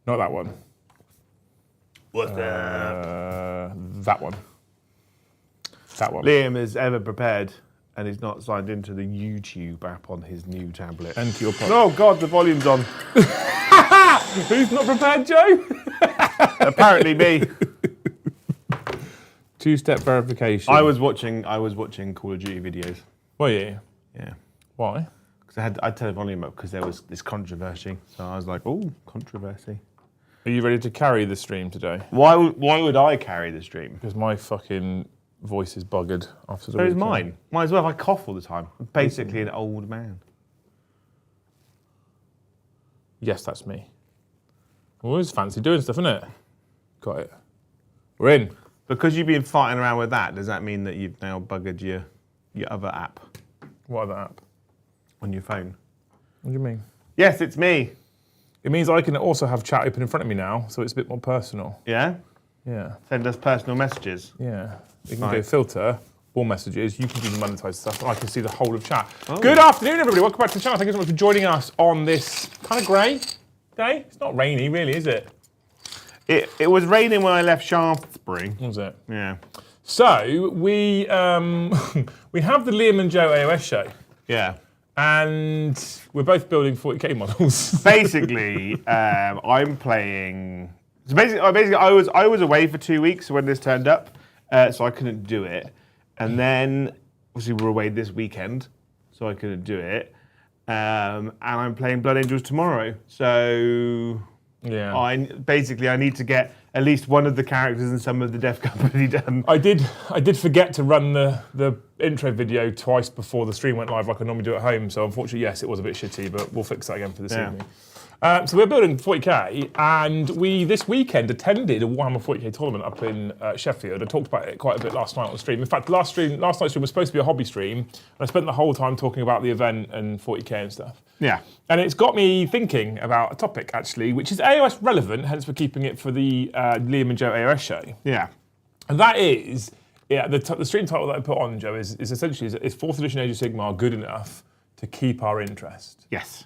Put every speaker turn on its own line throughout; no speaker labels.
Not that one.
What's that?
That one. That one.
Liam is ever prepared, and he's not signed into the YouTube app on his new tablet.
Enter your pod.
Oh God, the volume's on.
Who's not prepared, Joe?
Apparently me.
Two-step verification.
I was watching Call of Duty videos.
Were you?
Yeah.
Why?
Because I'd turn the volume up because there was this controversy. So I was like, oh, controversy.
Are you ready to carry the stream today?
Why would I carry the stream?
Because my fucking voice is buggered after the
So is
weekend.
mine. Might as well if I cough all the time. I'm basically an old man.
Yes, that's me. Always fancy doing stuff, isn't it? Got it. We're in.
Because you've been farting around with that, does that mean that you've now buggered your other app
What other app?
on your phone?
What do you mean?
Yes, it's me.
It means I can also have chat open in front of me now, so it's a bit more personal.
Yeah?
Yeah.
Send us personal messages.
Yeah. You can
Right.
go filter, all messages, you can do the monetized stuff, and I can see the whole of chat.
Oh.
Good afternoon, everybody. Welcome back to the channel. Thank you so much for joining us on this kind of grey day. It's not rainy, really, is it?
It was raining when I left Shaftesbury.
Was it?
Yeah.
So, we we have the Liam and Joe AoS show,
Yeah.
and we're both building 40k models.
Basically, I'm playing. So basically, I was away for 2 weeks when this turned up, so I couldn't do it. And then obviously we're away this weekend, so I couldn't do it. And I'm playing Blood Angels tomorrow, so
Yeah.
I need to get at least one of the characters and some of the Death Company done.
I did forget to run the intro video twice before the stream went live like I normally do at home, so unfortunately, yes, it was a bit shitty, but we'll fix that again for this evening. So we're building 40k, and we this weekend attended a Warhammer 40k tournament up in Sheffield. I talked about it quite a bit last night on the stream. In fact, last night's stream was supposed to be a hobby stream, and I spent the whole time talking about the event and 40k and stuff.
Yeah.
And it's got me thinking about a topic, actually, which is AoS relevant, hence we're keeping it for the Liam and Joe AoS show.
Yeah.
And that is, the stream title that I put on, Joe, is essentially, is 4th edition Age of Sigmar good enough to keep our interest?
Yes.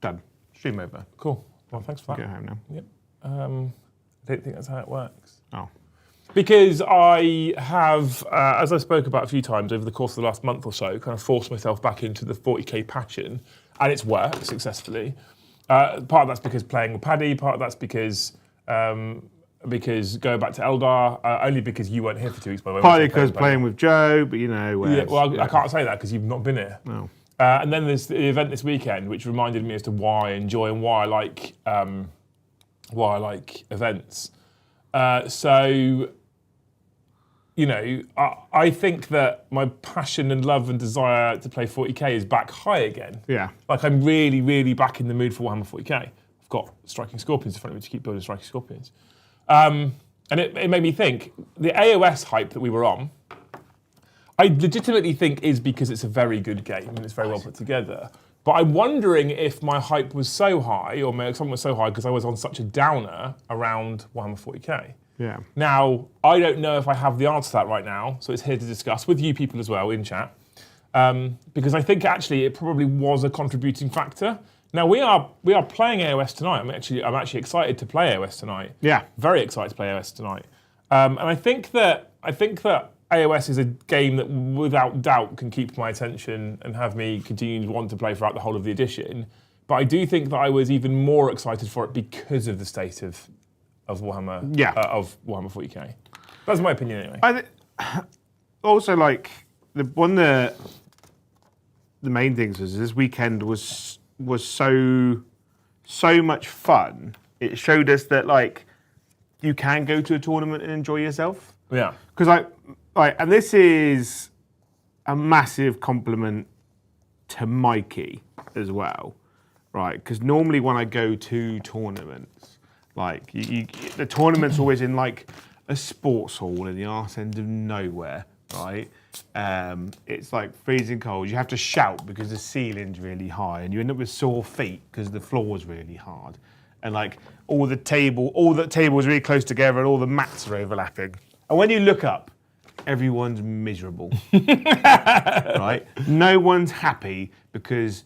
Done. Stream over.
Cool. Well, thanks for that.
Go home now.
Yep. I don't think that's how it works.
Oh.
Because I have, as I spoke about a few times over the course of the last month or so, kind of forced myself back into the 40k passion, and it's worked successfully. Part of that's because playing with Paddy, part of that's because going back to Eldar, only because you weren't here for 2 weeks, by the way.
Partly because playing with Joe, but you know.
Yeah, well, I can't say that because you've not been here.
No.
And then there's the event this weekend, which reminded me as to why I enjoy and why I like events. So, you know, I think that my passion and love and desire to play 40k is back high again.
Yeah.
Like I'm really, really back in the mood for Warhammer 40k. I've got Striking Scorpions in front of me to keep building Striking Scorpions. And it made me think, the AoS hype that we were on, I legitimately think is because it's a very good game and it's very well put together. But I'm wondering if my hype was so high, or something was so high because I was on such a downer around Warhammer 40k.
Yeah.
Now, I don't know if I have the answer to that right now, so it's here to discuss with you people as well in chat. Because I think actually it probably was a contributing factor. Now we are playing AoS tonight. I'm actually excited to play AoS tonight.
Yeah.
Very excited to play AoS tonight. And I think that AoS is a game that without doubt can keep my attention and have me continue to want to play throughout the whole of the edition. But I do think that I was even more excited for it because of the state of Warhammer, of Warhammer 40k. That's my opinion anyway.
Also, like the main things was this weekend was so much fun. It showed us that like you can go to a tournament and enjoy yourself.
Yeah.
Because and this is a massive compliment to Mikey as well, right? Because normally when I go to tournaments, like the tournament's always in like a sports hall in the arse end of nowhere, right? It's like freezing cold. You have to shout because the ceiling's really high, and you end up with sore feet because the floor's really hard, and like all the tables really close together, and all the mats are overlapping. And when you look up, everyone's miserable, right? No one's happy because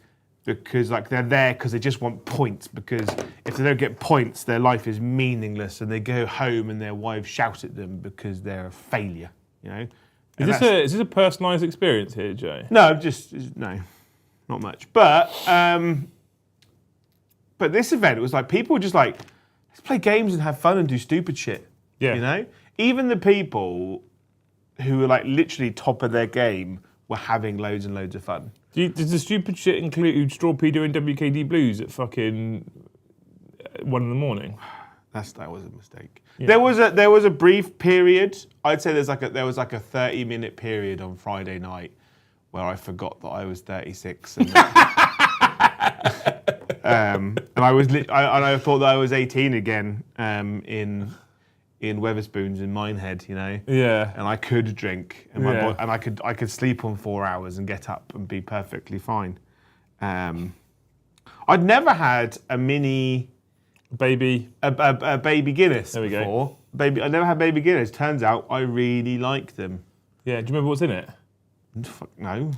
because like they're there because they just want points, because if they don't get points, their life is meaningless, and they go home and their wives shout at them because they're a failure, you know?
Is this a personalised experience here, Joe?
No, no, not much. But this event was like, people were just like, let's play games and have fun and do stupid shit.
Yeah.
You know? Even the people who were like literally top of their game were having loads and loads of fun.
Does the stupid shit include Strawpy doing WKD Blues at fucking 1 in the morning?
That was a mistake.
Yeah.
There was a brief period. I'd say there was like a 30-minute period on Friday night where I forgot that I was 36, and and I thought that I was 18 again in Weatherspoons in Minehead, you know.
Yeah.
And I could drink, and I could sleep on 4 hours and get up and be perfectly fine. I'd never had a mini.
Baby.
A baby Guinness
there we
before.
Go.
I never had baby Guinness. Turns out I really like them.
Yeah, do you remember what's in it?
Fuck no.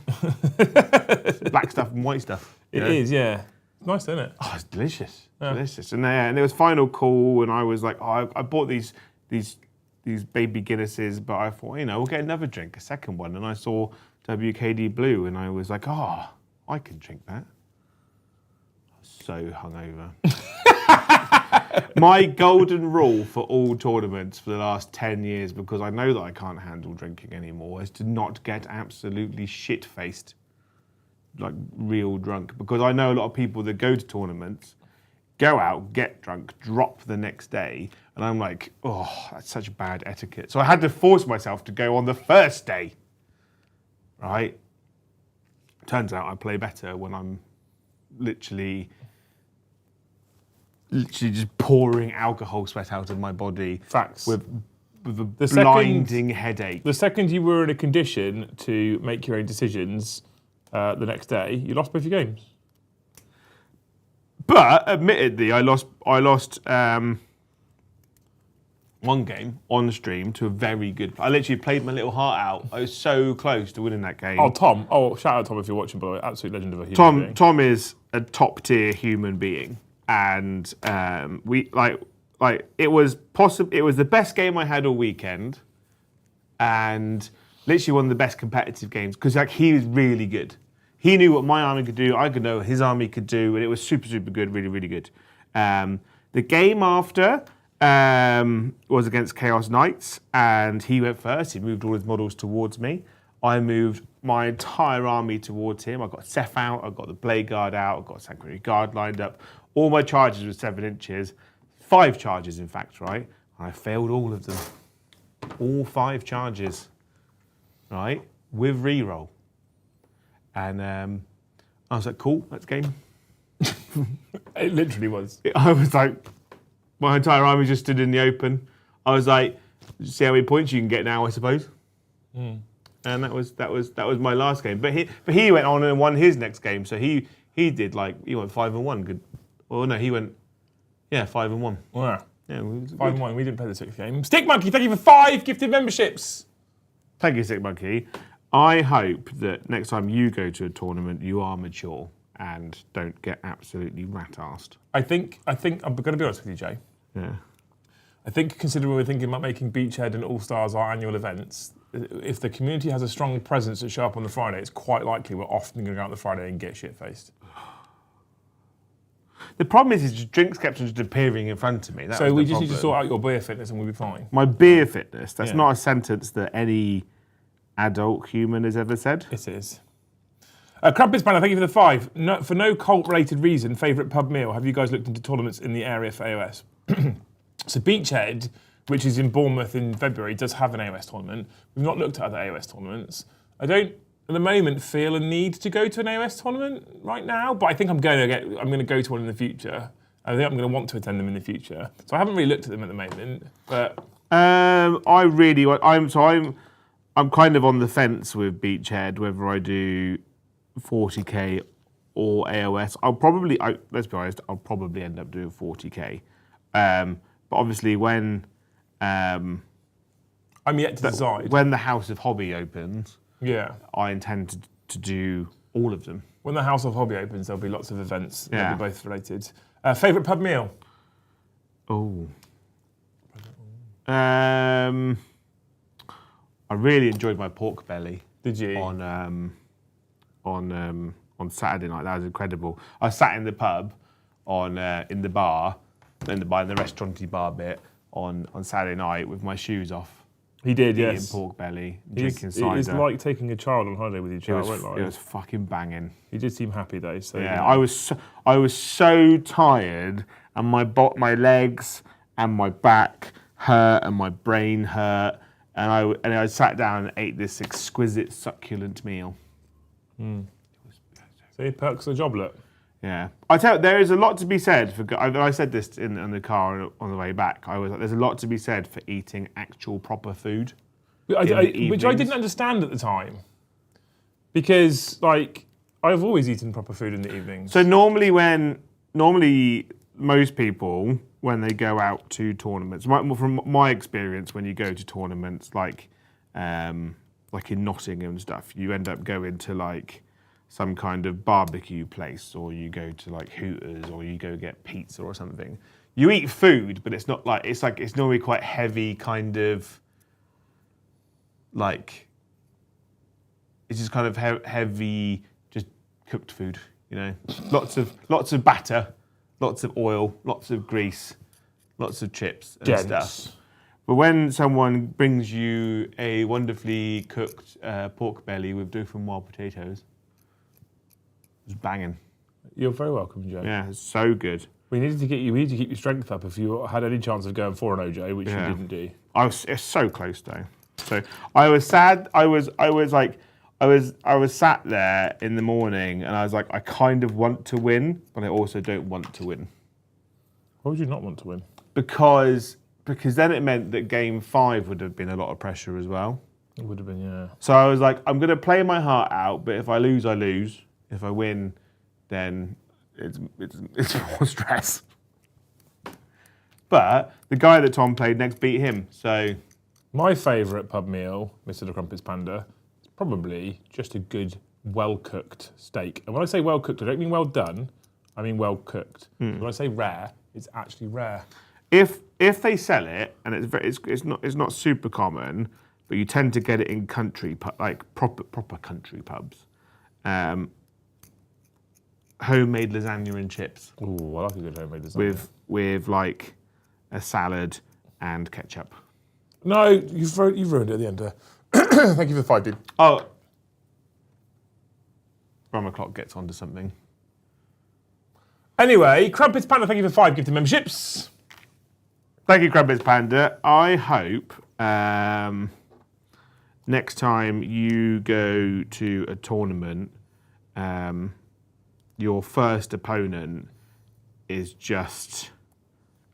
Black stuff and white stuff.
It is, yeah. It's nice, isn't it?
Oh, it's delicious. Yeah. Delicious. And it was final call, and I was like, I bought these baby Guinnesses, but I thought, we'll get another drink, a second one. And I saw WKD Blue, and I was like, I can drink that. I was so hungover. My golden rule for all tournaments for the last 10 years, because I know that I can't handle drinking anymore, is to not get absolutely shit-faced, like real drunk. Because I know a lot of people that go to tournaments, go out, get drunk, drop the next day, and I'm like, that's such bad etiquette. So I had to force myself to go on the first day, right? Turns out I play better when I'm literally just pouring alcohol sweat out of my body.
Facts.
With a blinding headache.
The second you were in a condition to make your own decisions the next day, you lost both your games.
But admittedly, I lost one game on stream to a very good. I literally played my little heart out. I was so close to winning that game.
Oh, Tom. Oh, shout out Tom if you're watching, by the way. Absolute legend of a human being.
Tom is a top tier human being. And it was the best game I had all weekend, and literally one of the best competitive games, because he was really good. He knew what my army could do. I could know what his army could do, and it was super, super good, really, really good. The game after was against Chaos Knights, and he went first. He moved all his models towards me. I moved my entire army towards him. I got Seth out, I got the Blade Guard out, I got Sanctuary Guard lined up. All my charges were 7 inches. 5 charges, in fact, right? And I failed all of them. All 5 charges, right? With reroll. And I was like, cool, that's game.
It literally was.
I was like, my entire army just stood in the open. I was like, see how many points you can get now, I suppose. And that was my last game. But he went on and won his next game. So he went 5-1. Good. Well, no, he went 5-1.
Wow.
Yeah,
5-1. We didn't play the 6th game. Stick Monkey, thank you for 5 gifted memberships.
Thank you, Stick Monkey. I hope that next time you go to a tournament, you are mature and don't get absolutely rat-arsed.
I think I'm going to be honest with you, Jay.
Yeah.
I think, considering we're thinking about making Beachhead and All Stars our annual events, if the community has a strong presence to show up on the Friday, it's quite likely we're often going to go out on the Friday and get shit-faced.
The problem is drinks kept just appearing in front of me.
So we just need to sort out your beer fitness and we'll be fine.
My beer fitness? That's not a sentence that any adult human has ever said.
It is. Crumpets Banner, thank you for the 5. No, for no cult-related reason, favourite pub meal. Have you guys looked into tournaments in the area for AoS? So Beachhead, which is in Bournemouth in February, does have an AoS tournament. We've not looked at other AoS tournaments. I don't, at the moment, feel a need to go to an AoS tournament right now, but I think I'm going to go to one in the future. I think I'm going to want to attend them in the future. So I haven't really looked at them at the moment, but
I'm kind of on the fence with Beachhead whether I do 40k or AoS. Let's be honest, I'll probably end up doing 40k. But obviously when
I'm yet to decide.
When the House of Hobby opens,
yeah,
I intend to do all of them.
When the House of Hobby opens, there'll be lots of events.
Yeah.
They'll be both related. Favourite pub meal?
Oh. I really enjoyed my pork belly.
Did you?
On Saturday night. That was incredible. I sat in the pub in the bar, in the restauranty bar bit on Saturday night with my shoes off.
He did,
eating
yes.
pork belly, drinking cider.
It's like taking a child on holiday with each other.
It was fucking banging.
He did seem happy though. So
yeah, I was so tired, and my legs and my back hurt, and my brain hurt, and I sat down and ate this exquisite, succulent meal.
See, perks of the job, look.
Yeah, I tell you, there is a lot to be said for. I said this in the car on the way back. I was like, there's a lot to be said for eating actual proper food,
which I didn't understand at the time, because like I've always eaten proper food in the evenings.
So normally most people when they go out to tournaments, from my experience, when you go to tournaments like in Nottingham and stuff, you end up going to like some kind of barbecue place, or you go to like Hooters, or you go get pizza or something. You eat food, but it's normally quite heavy, kind of like it's just kind of heavy, just cooked food. You know, lots of batter, lots of oil, lots of grease, lots of chips and stuff. But when someone brings you a wonderfully cooked pork belly with dauphinoise potatoes, it's banging.
You're very welcome, Joe.
Yeah, it's so good.
We need to keep your strength up if you had any chance of going for an OJ, which you didn't do.
It's so close though. So I was sad. I was sat there in the morning, and I was like, I kind of want to win, but I also don't want to win.
Why would you not want to win?
Because then it meant that game 5 would have been a lot of pressure as well.
It would have been, yeah.
So I was like, I'm going to play my heart out, but if I lose, I lose. If I win, then it's more stress. But the guy that Tom played next beat him, so...
My favourite pub meal, Mr. the Crumpets Panda, is probably just a good, well-cooked steak. And when I say well-cooked, I don't mean well done, I mean well-cooked. When I say rare, it's actually rare.
If they sell it, and it's not super common, but you tend to get it in country, like proper country pubs. Homemade lasagna and chips.
Ooh, I like a good homemade lasagna.
With like a salad and ketchup.
No, you've ruined it at the end there. Thank you for the 5, dude.
Oh. Rama Clock gets onto something.
Anyway, Crumpets Panda, thank you for 5 gifted memberships.
Thank you, Crumpets Panda. I hope next time you go to a tournament, your first opponent is just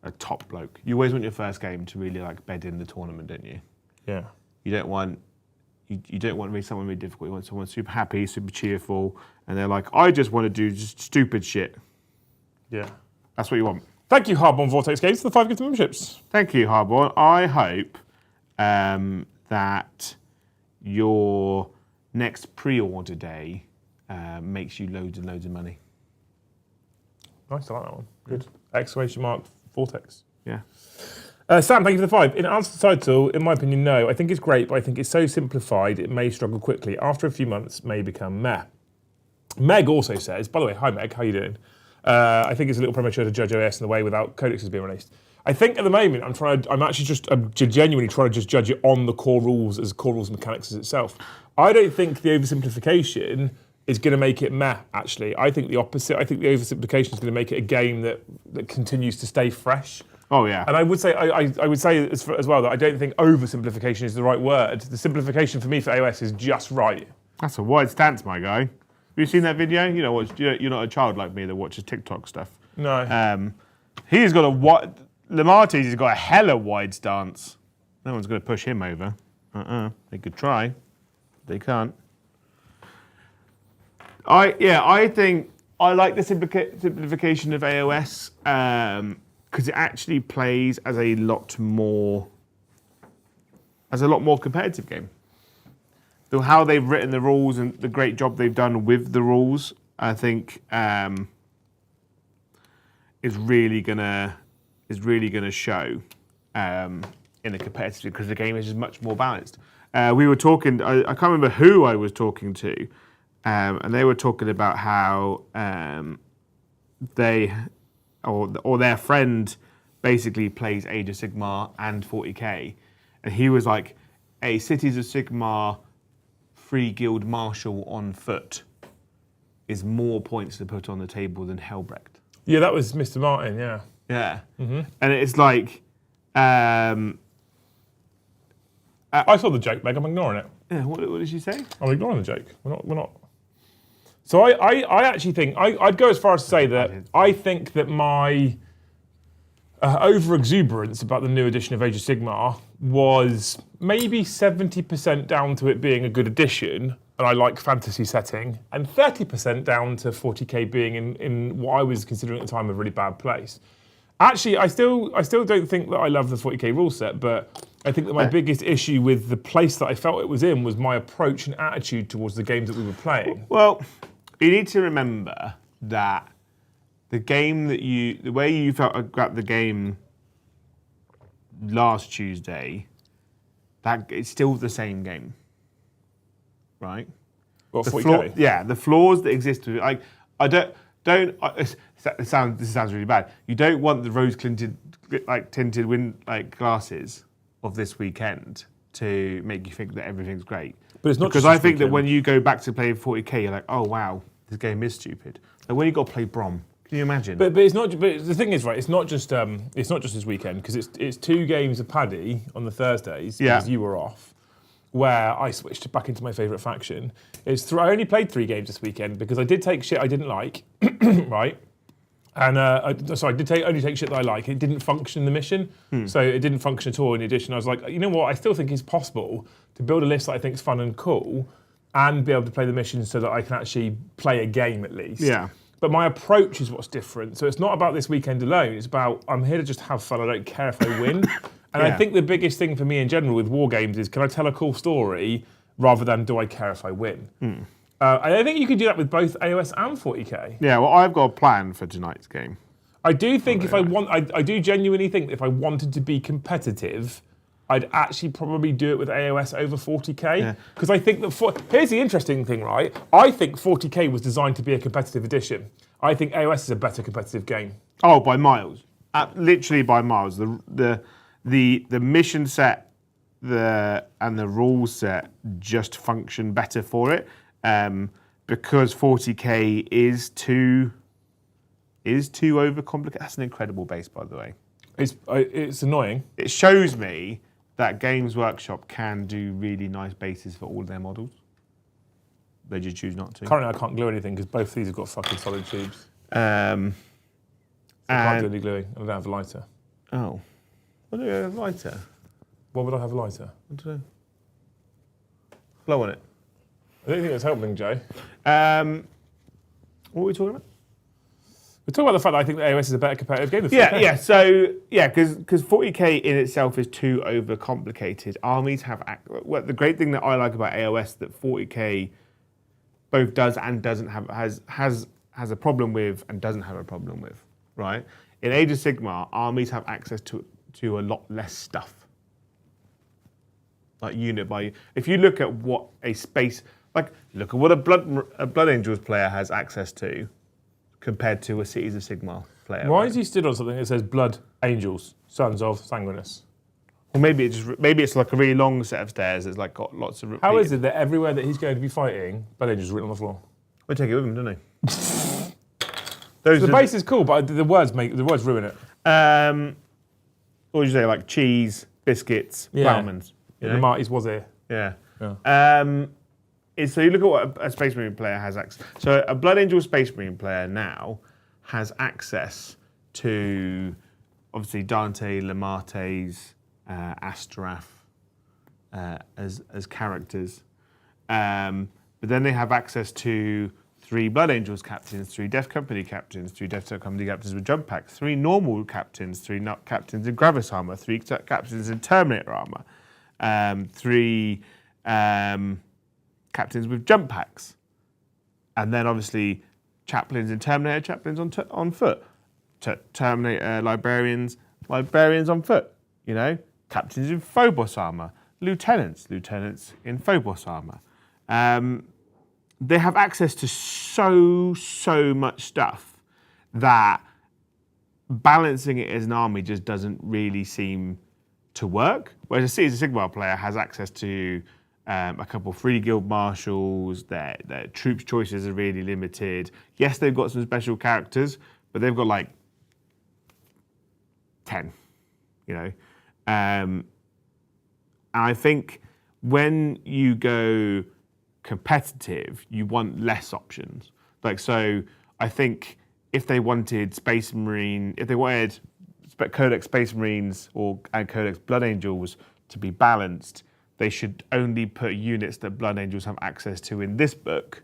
a top bloke. You always want your first game to really like bed in the tournament, don't you?
Yeah.
You don't want really someone really difficult. You want someone super happy, super cheerful, and they're like, I just want to do just stupid shit.
Yeah.
That's what you want.
Thank you, Hardborn Vortex Games, for the 5 gifted memberships.
Thank you, Hardborn. I hope that your next pre-order day makes you loads and loads of money.
Nice, I like that one. Good. Exclamation mark, Vortex.
Yeah.
Sam, thank you for the 5. In answer to the title, in my opinion, no. I think it's great, but I think it's so simplified, it may struggle quickly. After a few months, may become meh. Meg also says, by the way, hi Meg, how you doing? I think it's a little premature to judge OS in the way without codexes being released. I think at the moment, I'm genuinely trying to just judge it on the core rules as core rules and mechanics as itself. I don't think the oversimplification is going to make it meh, actually. I think the opposite. I think the oversimplification is going to make it a game that continues to stay fresh.
Oh, yeah.
And I would say as well that I don't think oversimplification is the right word. The simplification for me for AoS is just right.
That's a wide stance, my guy. Have you seen that video? You know, you're not a child like me that watches TikTok stuff.
No.
He's got Lamarty's has got a hella wide stance. No one's going to push him over. They could try. They can't. I think I like the simplification of AoS because it actually plays as a lot more competitive game. How they've written the rules and the great job they've done with the rules I think is really gonna show in a competitive, because the game is just much more balanced. We were talking. I can't remember who I was talking to, and they were talking about how they or their friend basically plays Age of Sigmar and 40k, and he was like, a Cities of Sigmar free guild marshal on foot is more points to put on the table than Helbrecht.
Yeah, that was Mr. Martin, yeah.
Yeah. Mm-hmm. And it's like... I
saw the joke, Meg. I'm ignoring it.
Yeah, what did she say?
I'm ignoring the joke. We're not. So I actually think... I'd go as far as to say that I think that my over-exuberance about the new edition of Age of Sigmar was maybe 70% down to it being a good edition, and I like fantasy setting, and 30% down to 40k being in what I was considering at the time a really bad place. Actually, I still don't think that I love the 40k rule set, but I think that my biggest issue with the place that I felt it was in was my approach and attitude towards the games that we were playing.
Well, you need to remember that the way you felt about the game last Tuesday, that it's still the same game, right?
Well, 40k?
The flaws that exist with it, this sounds really bad. You don't want the rose-tinted glasses of this weekend to make you think that everything's great.
But it's not
because
just
I think
weekend.
that when you go back to playing 40k, you're like, oh wow, this game is stupid. Like when you got to play Brom, can you imagine?
But it's not. But the thing is, right? It's not just this weekend, because it's 2 games of Paddy on the Thursdays because you were off, where I switched back into my favourite faction. I only played 3 games this weekend because I did take shit I didn't like, right? And I did only take shit that I like. It didn't function in the mission, so it didn't function at all in the edition. I was like, you know what? I still think it's possible to build a list that I think is fun and cool, and be able to play the missions so that I can actually play a game at least.
Yeah.
But my approach is what's different. So it's not about this weekend alone. It's about I'm here to just have fun. I don't care if I win. And I think the biggest thing for me in general with war games is, can I tell a cool story rather than do I care if I win? And I think you can do that with both AoS and 40k.
Yeah, well, I've got a plan for tonight's game.
I do think I do genuinely think that if I wanted to be competitive, I'd actually probably do it with AoS over 40k. Because I think that, here's the interesting thing, right? I think 40k was designed to be a competitive edition. I think AoS is a better competitive game.
Oh, by miles. Literally by miles. The mission set and the rule set just function better for it. Because 40k is too overcomplicated. That's an incredible base, by the way.
It's annoying.
It shows me that Games Workshop can do really nice bases for all their models. They just choose not to.
Currently, I can't glue anything because both of these have got fucking solid tubes. I can't do any gluing. I don't have a lighter.
Oh. Why don't you have a lighter?
Why would I have a lighter?
I don't know. Blow on it.
I don't think it's helping, Joe.
What were we talking about?
We're talking about the fact that I think that AoS is a better competitive game than 40k.
Because 40k in itself is too overcomplicated. Armies have... the great thing that I like about AoS that 40k both does and doesn't have... has a problem with and doesn't have a problem with, right? In Age of Sigmar, armies have access to a lot less stuff. Like unit by... If you look at what a space... Like, look at what a Blood Angels player has access to compared to a Cities of Sigmar player.
Why is he stood on something that says Blood Angels, Sons of Sanguinus?
Or maybe it's like a really long set of stairs that's like got lots of...
How is it that everywhere that he's going to be fighting, Blood Angels written on the floor?
They take it with him, don't they?
The base is cool, but the words ruin it.
What would you say, like cheese, biscuits, Plowmans?
Yeah, the Marty's was here.
Yeah. So you look at what a Space Marine player has access. So a Blood Angel Space Marine player now has access to obviously Dante, Lemates, Astrath as characters, but then they have access to 3 Blood Angels captains, 3 Death Company captains, 3 Death Company captains with jump packs, 3 normal captains, 3 captains in Gravis armor, 3 captains in Terminator armor, 3 captains with jump packs. And then obviously chaplains in Terminator, chaplains on foot. Terminator librarians on foot. You know, captains in Phobos armor, lieutenants in Phobos armor. They have access to so much stuff that balancing it as an army just doesn't really seem to work. Whereas a Cities of Sigmar player has access to a couple of free guild marshals, their troops choices are really limited. Yes, they've got some special characters, but they've got like 10, you know. And I think when you go competitive, you want less options. Like, so I think if they wanted Space Marine, if they wanted Codex Space Marines and Codex Blood Angels to be balanced, they should only put units that Blood Angels have access to in this book,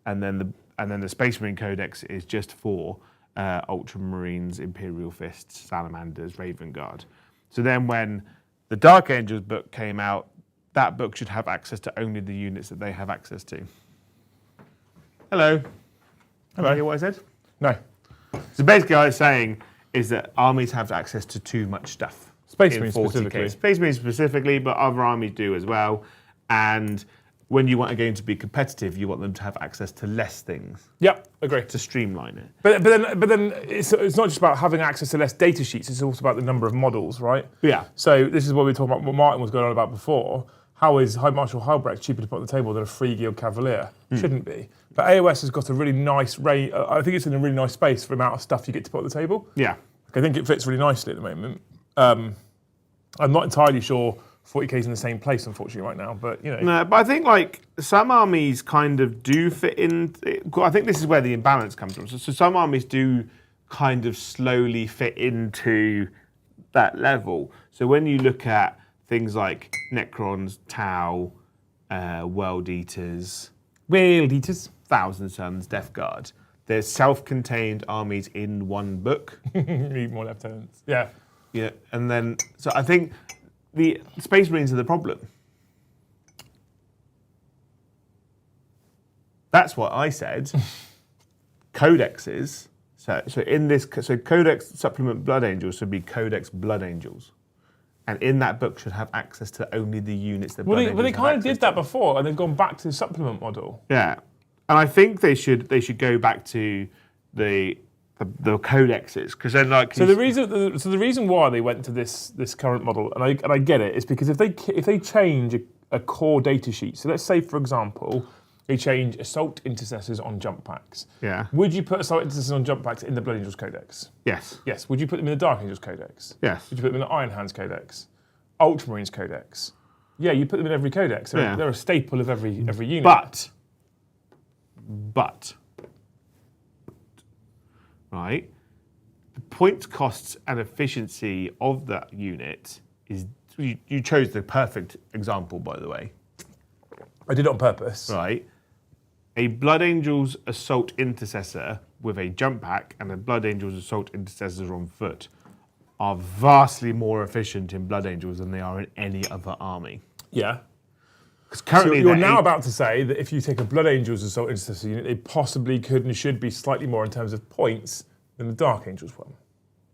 and then the Space Marine Codex is just for Ultramarines, Imperial Fists, Salamanders, Raven Guard. So then when the Dark Angels book came out, that book should have access to only the units that they have access to. Hello. Did you hear what I said?
No.
So basically what I was saying is that armies have access to too much stuff.
Space Marines specifically.
Space Marines specifically, but other armies do as well. And when you want a game to be competitive, you want them to have access to less things.
Yep, agree.
To streamline it.
But then it's not just about having access to less data sheets, it's also about the number of models, right?
Yeah.
So this is what we were talking about, what Martin was going on about before. How is High Marshal Halbrecht cheaper to put on the table than a free guild cavalier? Shouldn't be. But AoS has got a really nice range. I think it's in a really nice space for the amount of stuff you get to put on the table.
Yeah.
I think it fits really nicely at the moment. I'm not entirely sure 40k is in the same place, unfortunately, right now. But you know.
No, but I think like some armies kind of do fit in. I think this is where the imbalance comes from. So some armies do kind of slowly fit into that level. So when you look at things like Necrons, Tau, World Eaters, Thousand Suns, Death Guard, they're self-contained armies in one book.
Need more lieutenants. Yeah.
Yeah, and then, so I think the Space Marines are the problem. That's what I said. Codexes, so in this, so Codex Supplement Blood Angels should be Codex Blood Angels. And in that book should have access to only the units that Blood Angels have
But they kind of
access
did that
to.
before, and they've gone back to the supplement model.
Yeah, and I think they should go back to the codexes, because then like
So the reason why they went to this current model, and I get it, is because if they change a core data sheet, so let's say for example they change Assault Intercessors on jump packs.
Yeah.
Would you put Assault Intercessors on jump packs in the Blood Angels Codex?
Yes.
Yes. Would you put them in the Dark Angels Codex?
Yes.
Would you put them in the Iron Hands Codex? Ultramarines Codex? Yeah, you put them in every codex. They're a staple of every unit.
But, right, the point costs and efficiency of that unit is, you chose the perfect example, by the way.
I did it on purpose.
Right. A Blood Angels Assault Intercessor with a jump pack and a Blood Angels Assault Intercessor on foot are vastly more efficient in Blood Angels than they are in any other army.
Yeah.
Because currently
So you're now about to say that if you take a Blood Angels Assault Intercessor unit, they possibly could and should be slightly more in terms of points than the Dark Angels one.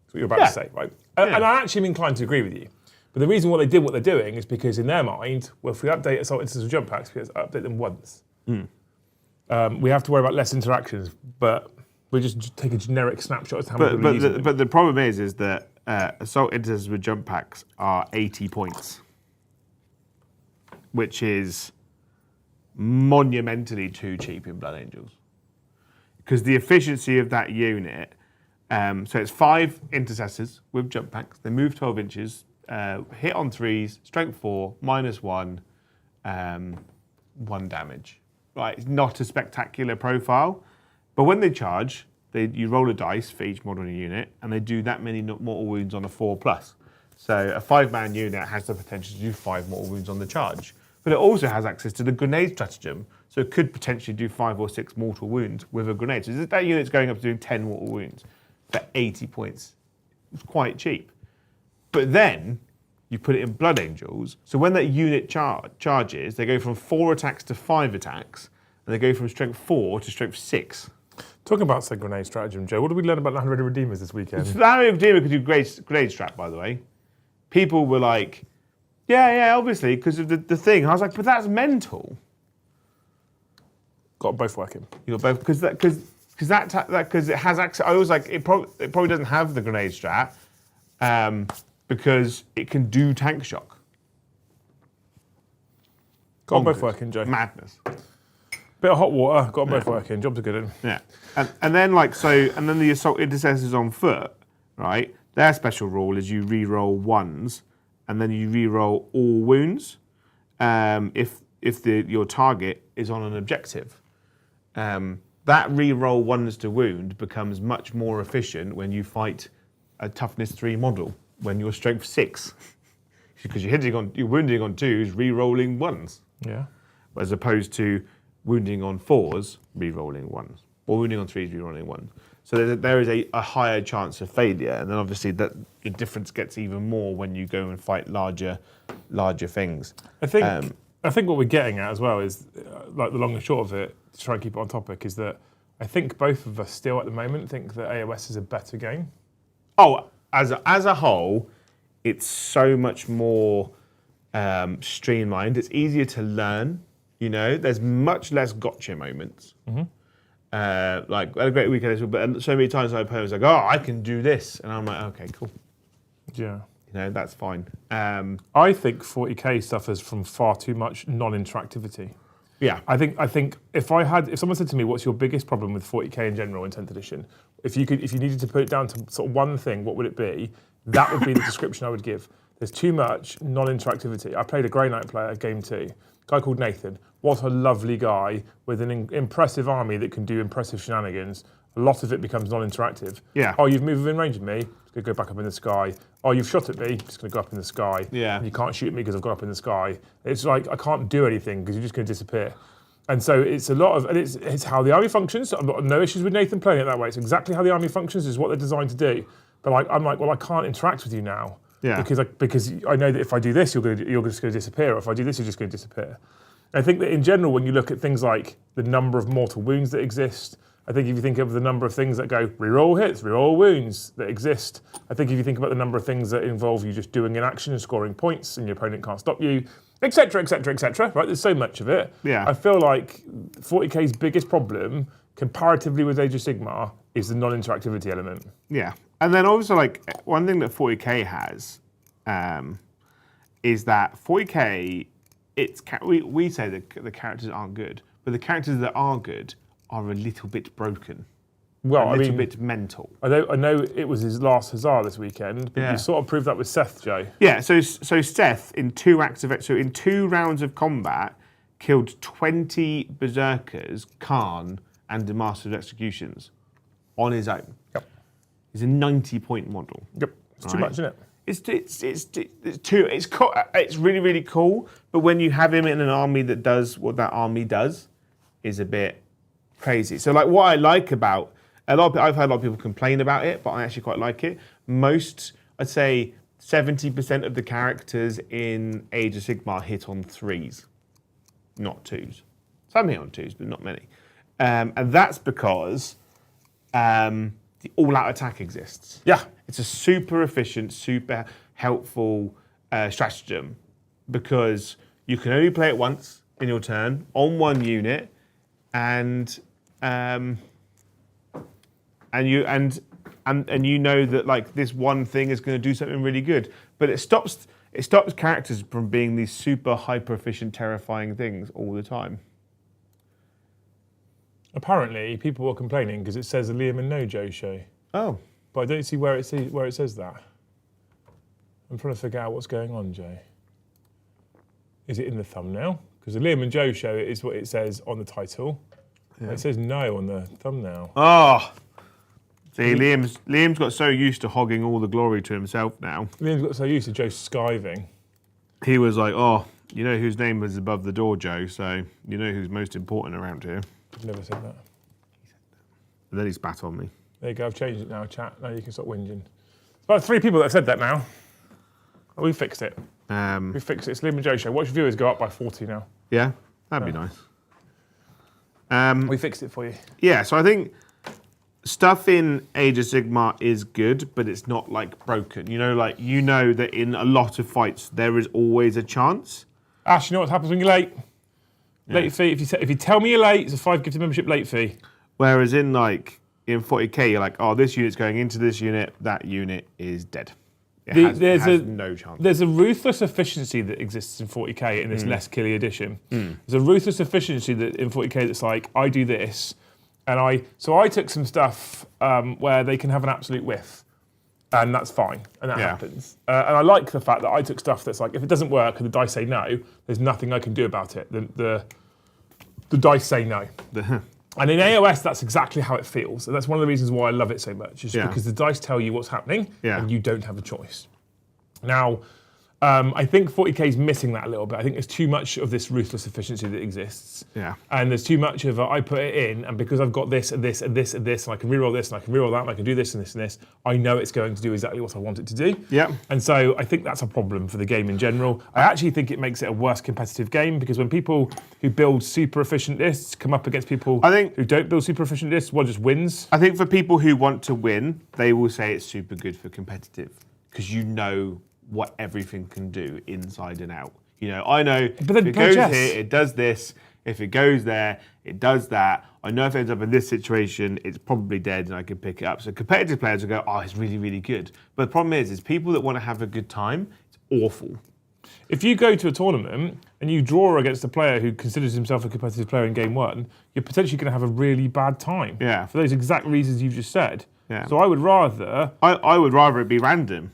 That's what you're about to say, right? And I actually am inclined to agree with you. But the reason why they did what they're doing is because in their mind, well, if we update Assault Intercessor jump packs, we have to update them once. We have to worry about less interactions, but we just take a generic snapshot as to how much we're using them.
But the problem is that Assault Intercessors with jump packs are 80 points, which is monumentally too cheap in Blood Angels. Because the efficiency of that unit, so it's 5 intercessors with jump packs, they move 12 inches, hit on 3s, strength 4, -1, 1 damage. Right, it's not a spectacular profile, but when they charge, you roll a dice for each model in a unit, and they do that many mortal wounds on a 4+. So a 5-man unit has the potential to do 5 mortal wounds on the charge. But it also has access to the grenade stratagem, so it could potentially do 5 or 6 mortal wounds with a grenade. So that unit's going up to doing 10 mortal wounds for 80 points. It's quite cheap. But then you put it in Blood Angels, so when that unit charges, they go from 4 attacks to 5 attacks, and they go from strength 4 to strength 6.
Talking about said grenade stratagem, Joe, what did we learn about the 100 Redeemers this weekend?
So that Redeemer could do grenade strap, by the way. People were like, yeah, obviously, because of the thing. I was like, but that's mental.
Got both working.
You got both because it has access. I was like, it probably doesn't have the grenade strat because it can do tank shock.
Got them both working, Joe.
Madness.
Bit of hot water, got them both working. Jobs are good.
Yeah, and then the assault intercessors on foot, right? Their special rule is you re-roll ones, and then you re-roll all wounds if your target is on an objective. That re-roll ones to wound becomes much more efficient when you fight a toughness 3 model when you're strength 6, because you're wounding on 2s, re-rolling 1s.
Yeah.
As opposed to wounding on 4s, re-rolling 1s, or wounding on 3s, re-rolling 1s. So there is a higher chance of failure, and then obviously that the difference gets even more when you go and fight larger things.
I think what we're getting at as well is, like the long and short of it, to try and keep it on topic, is that I think both of us still at the moment think that AoS is a better game.
Oh, as a whole, it's so much more streamlined. It's easier to learn. There's much less gotcha moments. Mm-hmm. Like I had a great weekend, but so many times my opponent was like, "Oh, I can do this," and I'm like, "Okay, cool."
Yeah.
That's fine.
I think 40k suffers from far too much non-interactivity.
Yeah.
I think if someone said to me, "What's your biggest problem with 40k in general in 10th edition?" If you needed to put it down to sort of one thing, what would it be? That would be the description I would give. There's too much non-interactivity. I played a Grey Knight player, game 2, guy called Nathan. What a lovely guy with an impressive army that can do impressive shenanigans. A lot of it becomes non-interactive.
Yeah.
Oh, you've moved within range of me. It's going to go back up in the sky. Oh, you've shot at me. It's going to go up in the sky.
Yeah.
And you can't shoot at me because I've gone up in the sky. It's like I can't do anything because you're just going to disappear. And so it's a lot of, and it's how the army functions. I've got no issues with Nathan playing it that way. It's exactly how the army functions. Is what they're designed to do. But I'm like, well, I can't interact with you now.
Yeah.
Because I know that if I do this, you're just going to disappear. Or if I do this, you're just going to disappear. I think that in general, when you look at things like the number of mortal wounds that exist, I think if you think of the number of things that go reroll hits, reroll wounds that exist, I think if you think about the number of things that involve you just doing an action and scoring points and your opponent can't stop you, etc., right? There's so much of it.
Yeah.
I feel like 40k's biggest problem, comparatively with Age of Sigmar, is the non-interactivity element.
Yeah. And then also, like, one thing that 40k has is that 40k, we say that the characters aren't good, but the characters that are good are a little bit broken.
Well,
a little bit mental.
I know it was his last Hussar this weekend, but you sort of proved that with Seth, Joe.
Yeah, so Seth, in 2 rounds of combat, killed 20 Berserkers, Khan, and the Master of Executions on his own.
Yep.
He's a 90-point model.
Yep. It's too much, isn't it?
It's cool. It's really, really cool. But when you have him in an army that does what that army does, is a bit crazy. So, like, what I like about I've heard a lot of people complain about it, but I actually quite like it. I'd say 70% of the characters in Age of Sigmar hit on 3s, not 2s. Some hit on 2s, but not many. And that's because the all-out attack exists.
Yeah.
It's a super efficient, super helpful stratagem because you can only play it once in your turn on one unit, and you know that, like, this one thing is going to do something really good, but it stops characters from being these super hyper efficient, terrifying things all the time.
Apparently, people were complaining because it says a Liam and Joe show.
Oh.
But I don't see where it says that. I'm trying to figure out what's going on, Joe. Is it in the thumbnail? Because the Liam and Joe show is what it says on the title. Yeah. It says no on the thumbnail.
Oh. See, Liam's got so used to hogging all the glory to himself now.
Liam's got so used to Joe skiving.
He was like, oh, you know whose name was above the door, Joe, so you know who's most important around here.
I've never said that.
And then he spat on me.
There you go, I've changed it now, chat. Now you can stop whinging. It's about 3 people that have said that now. Oh, we fixed it. We fixed it. It's Liam and Joe show. Watch viewers go up by 40 now.
Yeah, that'd be nice.
We fixed it for you.
Yeah, so I think stuff in Age of Sigmar is good, but it's not like broken. Like that in a lot of fights there is always a chance.
Ash, you know what happens when you're late? Late fee. If you tell me you're late, it's a 5 gifted membership late fee.
Whereas in 40k, you're like, oh, this unit's going into this unit. That unit is dead. It has no chance.
There's a ruthless efficiency that exists in 40k in this less killy edition. There's a ruthless efficiency that in 40k that's like, I do this, and I took some stuff where they can have an absolute whiff, and that's fine, and that happens. And I like the fact that I took stuff that's like, if it doesn't work and the dice say no, there's nothing I can do about it. The dice say no. And in AoS, that's exactly how it feels. And that's one of the reasons why I love it so much, is because the dice tell you what's happening and you don't have a choice. Now, I think 40k is missing that a little bit. I think there's too much of this ruthless efficiency that exists.
Yeah.
And there's too much of I put it in, and because I've got this and this and this and this, and I can reroll this and I can reroll that, and I can do this and this and this, I know it's going to do exactly what I want it to do.
Yeah.
And so I think that's a problem for the game in general. I actually think it makes it a worse competitive game, because when people who build super efficient lists come up against people who don't build super efficient lists, one just wins.
I think for people who want to win, they will say it's super good for competitive, because you know what everything can do inside and out. I know if it goes here, it does this. If it goes there, it does that. I know if it ends up in this situation, it's probably dead and I can pick it up. So competitive players will go, oh, it's really, really good. But the problem is people that want to have a good time, it's awful.
If you go to a tournament and you draw against a player who considers himself a competitive player in game one, you're potentially going to have a really bad time.
Yeah.
For those exact reasons you've just said.
Yeah.
So I would rather...
I would rather it be random.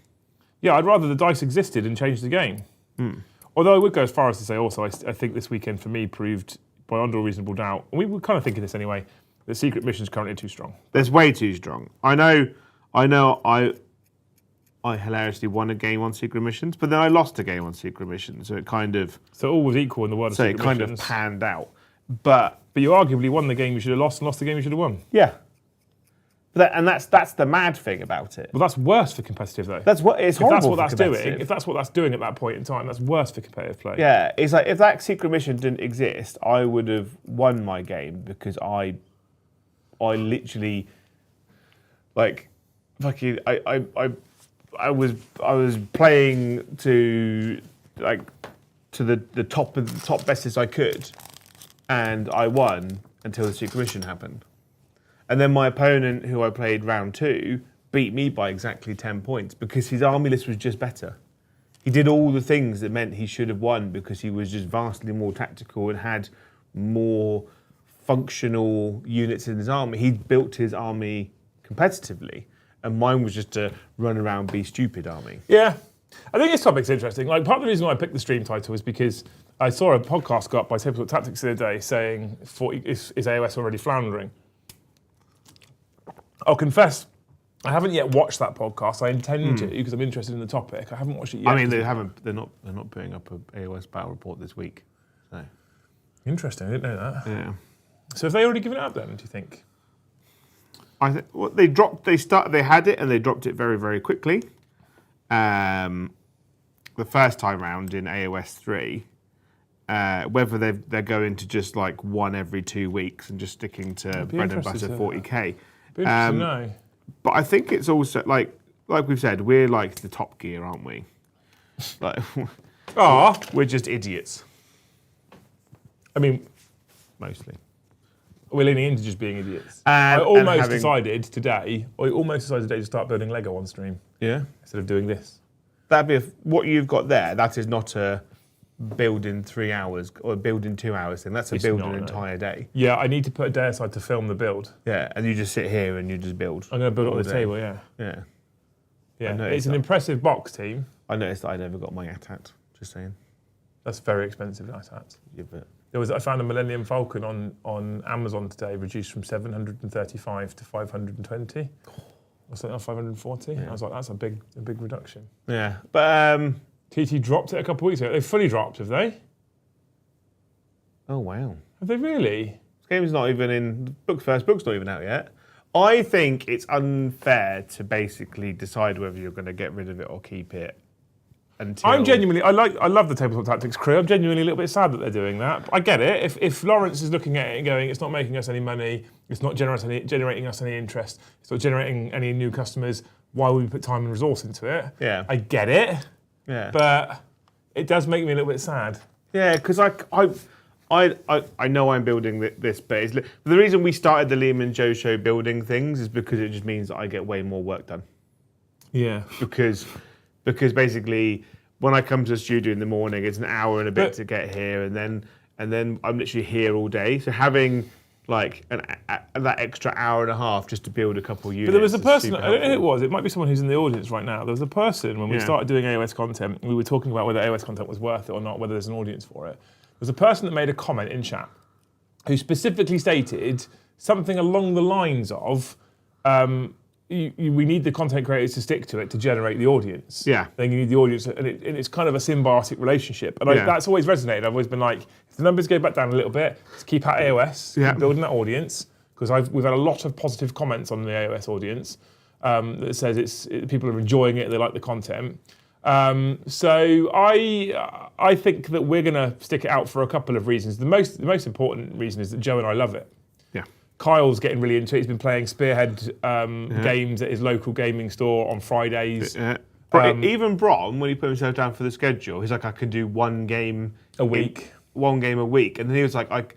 Yeah, I'd rather the dice existed and changed the game. Although I would go as far as to say also, I think this weekend for me proved, beyond all reasonable doubt, and we were kind of thinking this anyway, that secret missions currently are too strong.
That's way too strong. I know I hilariously won a game on secret missions, but then I lost a game on secret missions, so it kind of...
So all was equal in the world of secret missions.
So it kind of panned out. But
you arguably won the game you should have lost and lost the game you should have won.
Yeah. That's the mad thing about it.
Well, that's worse for competitive though.
That's what it's horrible.
If that's what that's doing at that point in time, that's worse for competitive play.
Yeah, it's like if that secret mission didn't exist, I would have won my game, because I literally like fucking I was playing to the top best as I could, and I won until the secret mission happened. And then my opponent, who I played round 2, beat me by exactly 10 points because his army list was just better. He did all the things that meant he should have won because he was just vastly more tactical and had more functional units in his army. He built his army competitively, and mine was just a run around, be stupid army.
Yeah. I think this topic's interesting. Like, part of the reason why I picked the stream title is because I saw a podcast go up by Tabletop Tactics the other day saying, is AoS already floundering? I'll confess, I haven't yet watched that podcast. I intend to, because I'm interested in the topic. I haven't watched it yet.
I mean, they're not putting up an AoS battle report this week. So.
Interesting. I didn't know that.
Yeah.
So have they already given it up then? Do you think?
I think they had it and they dropped it very, very quickly. The first time round in AoS 3, whether they're going to just like one every 2 weeks and just sticking to bread and butter 40k.
Be interesting to know.
But I think it's also like we've said, we're like the Top Gear, aren't we? Like, we're just idiots.
I mean,
mostly.
We're leaning into just being idiots. I almost decided today to start building Lego on stream.
Yeah.
Instead of doing this.
That'd be what you've got there. That is not a build in 3 hours or build in 2 hours thing. That's a build an entire day.
Yeah, I need to put a day aside to film the build.
Yeah, and you just sit here and you just build.
I'm going to build it on the table, yeah.
Yeah.
Yeah, it's an impressive box, team.
I noticed that I never got my AT-AT, just saying.
That's very expensive, AT-AT.
Yeah, but...
I found a Millennium Falcon on Amazon today, reduced from 735 to 520. Or something like 540. Yeah. I was like, that's a big reduction.
Yeah, but...
TT dropped it a couple of weeks ago. They fully dropped, have they?
Oh, wow.
Have they really?
This game's not even in... First book's not even out yet. I think it's unfair to basically decide whether you're going to get rid of it or keep it. until...
I love the Tabletop Tactics crew. I'm genuinely a little bit sad that they're doing that. I get it. If Lawrence is looking at it and going, it's not making us any money, it's not generating us any interest, it's not generating any new customers, why would we put time and resource into it?
Yeah.
I get it.
Yeah.
But it does make me a little bit sad.
Yeah, because I know I'm building this, but the reason we started the Liam Joe Show building things is because it just means that I get way more work done.
Yeah.
Because basically, when I come to the studio in the morning, it's an hour and a bit to get here, and then I'm literally here all day. So having like that extra hour and a half just to build a couple units.
But there was a person, I don't know who it might be someone who's in the audience right now. There was a person when we started doing AoS content, we were talking about whether AoS content was worth it or not, whether there's an audience for it. There was a person that made a comment in chat who specifically stated something along the lines of, we need the content creators to stick to it to generate the audience.
Yeah.
Then you need the audience, and it's kind of a symbiotic relationship. And that's always resonated. I've always been like, if the numbers go back down a little bit, let's keep at AoS, keep building that audience, because we've had a lot of positive comments on the AoS audience that says people are enjoying it, they like the content. So I think that we're going to stick it out for a couple of reasons. The most important reason is that Joe and I love it.
Yeah.
Kyle's getting really into it. He's been playing Spearhead games at his local gaming store on Fridays.
Even Brom, when he put himself down for the schedule, he's like, I can do one game
a week.
And then he was like,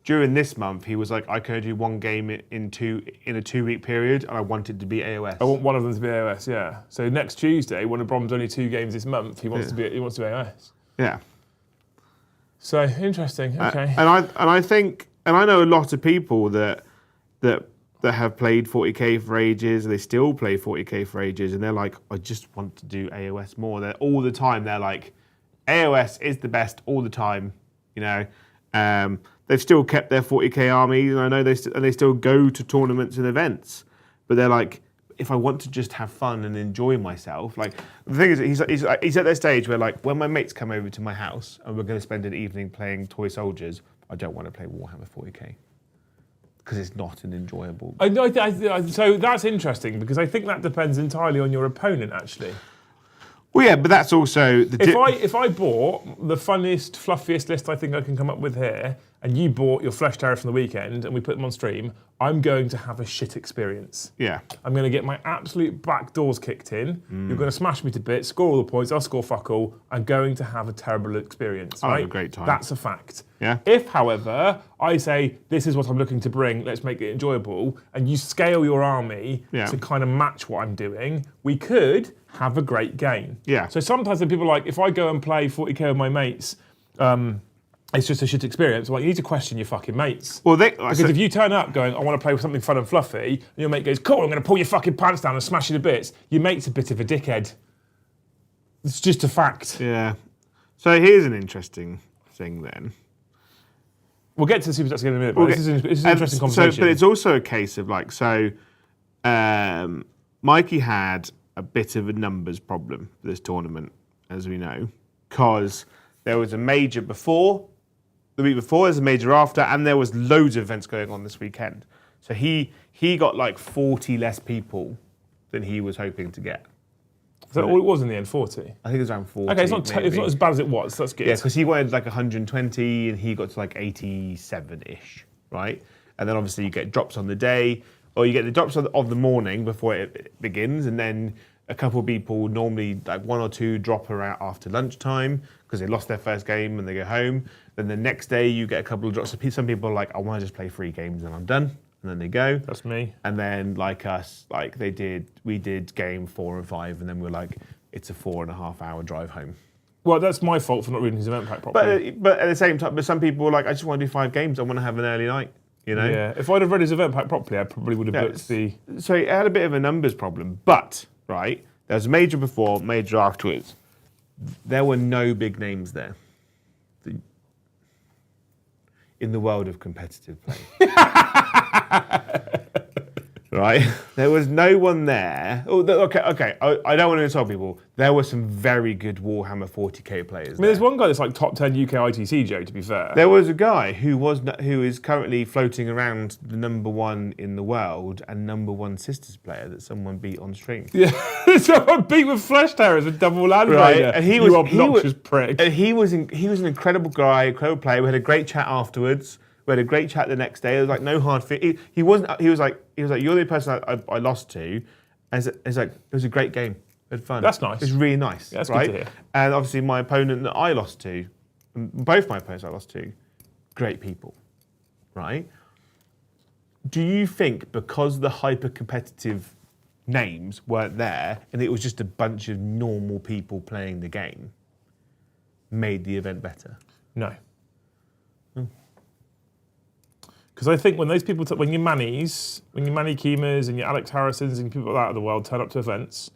during this month, he was like, I can do one game in a 2-week period, and I want it to be AoS.
I want one of them to be AoS, yeah. So next Tuesday, one of Brom's only 2 games this month, he wants to be AoS.
Yeah.
So interesting. Okay.
And I know a lot of people that have played 40k for ages, and they still play 40k for ages, and they're like, I just want to do AoS more. They're all the time. They're like, AoS is the best all the time. You know, they've still kept their 40k armies, and I know they still go to tournaments and events. But they're like, if I want to just have fun and enjoy myself, like the thing is, he's at that stage where like when my mates come over to my house and we're going to spend an evening playing toy soldiers, I don't want to play Warhammer 40k because it's not an enjoyable.
So that's interesting because I think that depends entirely on your opponent, actually.
Well, yeah, but that's also
if I bought the funniest, fluffiest list I think I can come up with here, and you bought your Flesh Terror from the weekend, and we put them on stream, I'm going to have a shit experience.
Yeah.
I'm going to get my absolute back doors kicked in. You're going to smash me to bits, score all the points, I'll score fuck all. I'm going to have a terrible experience.
I'll have a great time.
That's a fact.
Yeah.
If, however, I say, this is what I'm looking to bring, let's make it enjoyable, and you scale your army to kind of match what I'm doing, we could have a great game.
Yeah.
So sometimes when people are like, if I go and play 40k with my mates, it's just a shit experience. Well, you need to question your fucking mates.
Well,
because if you turn up going, I want to play with something fun and fluffy, and your mate goes, cool, I'm going to pull your fucking pants down and smash you to bits, your mate's a bit of a dickhead. It's just a fact.
Yeah. So here's an interesting thing then.
We'll get to the Super Chats again in a minute, but this is an interesting conversation.
But it's also a case of like, Mikey had a bit of a numbers problem for this tournament, as we know, because there was a major before, the week before, there's a major after, and there was loads of events going on this weekend. So he got like 40 less people than he was hoping to get.
Is that all it was in the end, 40?
I think it was around 40.
Okay, it's not as bad as it was, that's good.
Yeah, because he wanted like 120 and he got to like 87-ish, right? And then obviously you get drops on the day, or you get the drops of the morning before it begins, and then a couple of people, normally like 1 or 2, drop around after lunchtime because they lost their first game and they go home. Then the next day you get a couple of drops. Some people are like, I want to just play 3 games and I'm done. And then they go.
That's me.
And then like us, like we did game 4 and 5, and then we're like, it's a 4.5 hour drive home.
Well, that's my fault for not reading his event pack properly.
But at the same time, but some people are like, I just want to do 5 games. I want to have an early night. You know?
Yeah. If I'd have read his event pack properly, I probably would have booked the.
So it had a bit of a numbers problem, but right, there was major before, major afterwards. There were no big names there. In the world of competitive play. right? There was no one there. Oh, okay. I don't want to insult people. There were some very good Warhammer 40k players.
I mean, there's one guy that's like top 10 UK ITC, Joe, to be fair.
There was a guy who is currently floating around the #1 in the world and #1 Sisters player that someone beat on stream.
Yeah, someone beat with Flesh Terrors with double land
Right,
raider.
and he
You
was
obnoxious prick.
And he was an incredible guy, incredible player. We had a great chat afterwards. We had a great chat the next day. There was like no hard feelings. He was like, you're the only person I lost to. And it's like, it was a great game. We had fun.
That's nice.
It was really nice.
Yeah, that's
right?
good to hear.
And obviously my opponent that I lost to, both my opponents I lost to, great people, right? Do you think because the hyper-competitive names weren't there and it was just a bunch of normal people playing the game, made the event better?
No. Because I think when those people, when your Mannies, Keemers and your Alex Harrisons and people like that of the world turn up to events,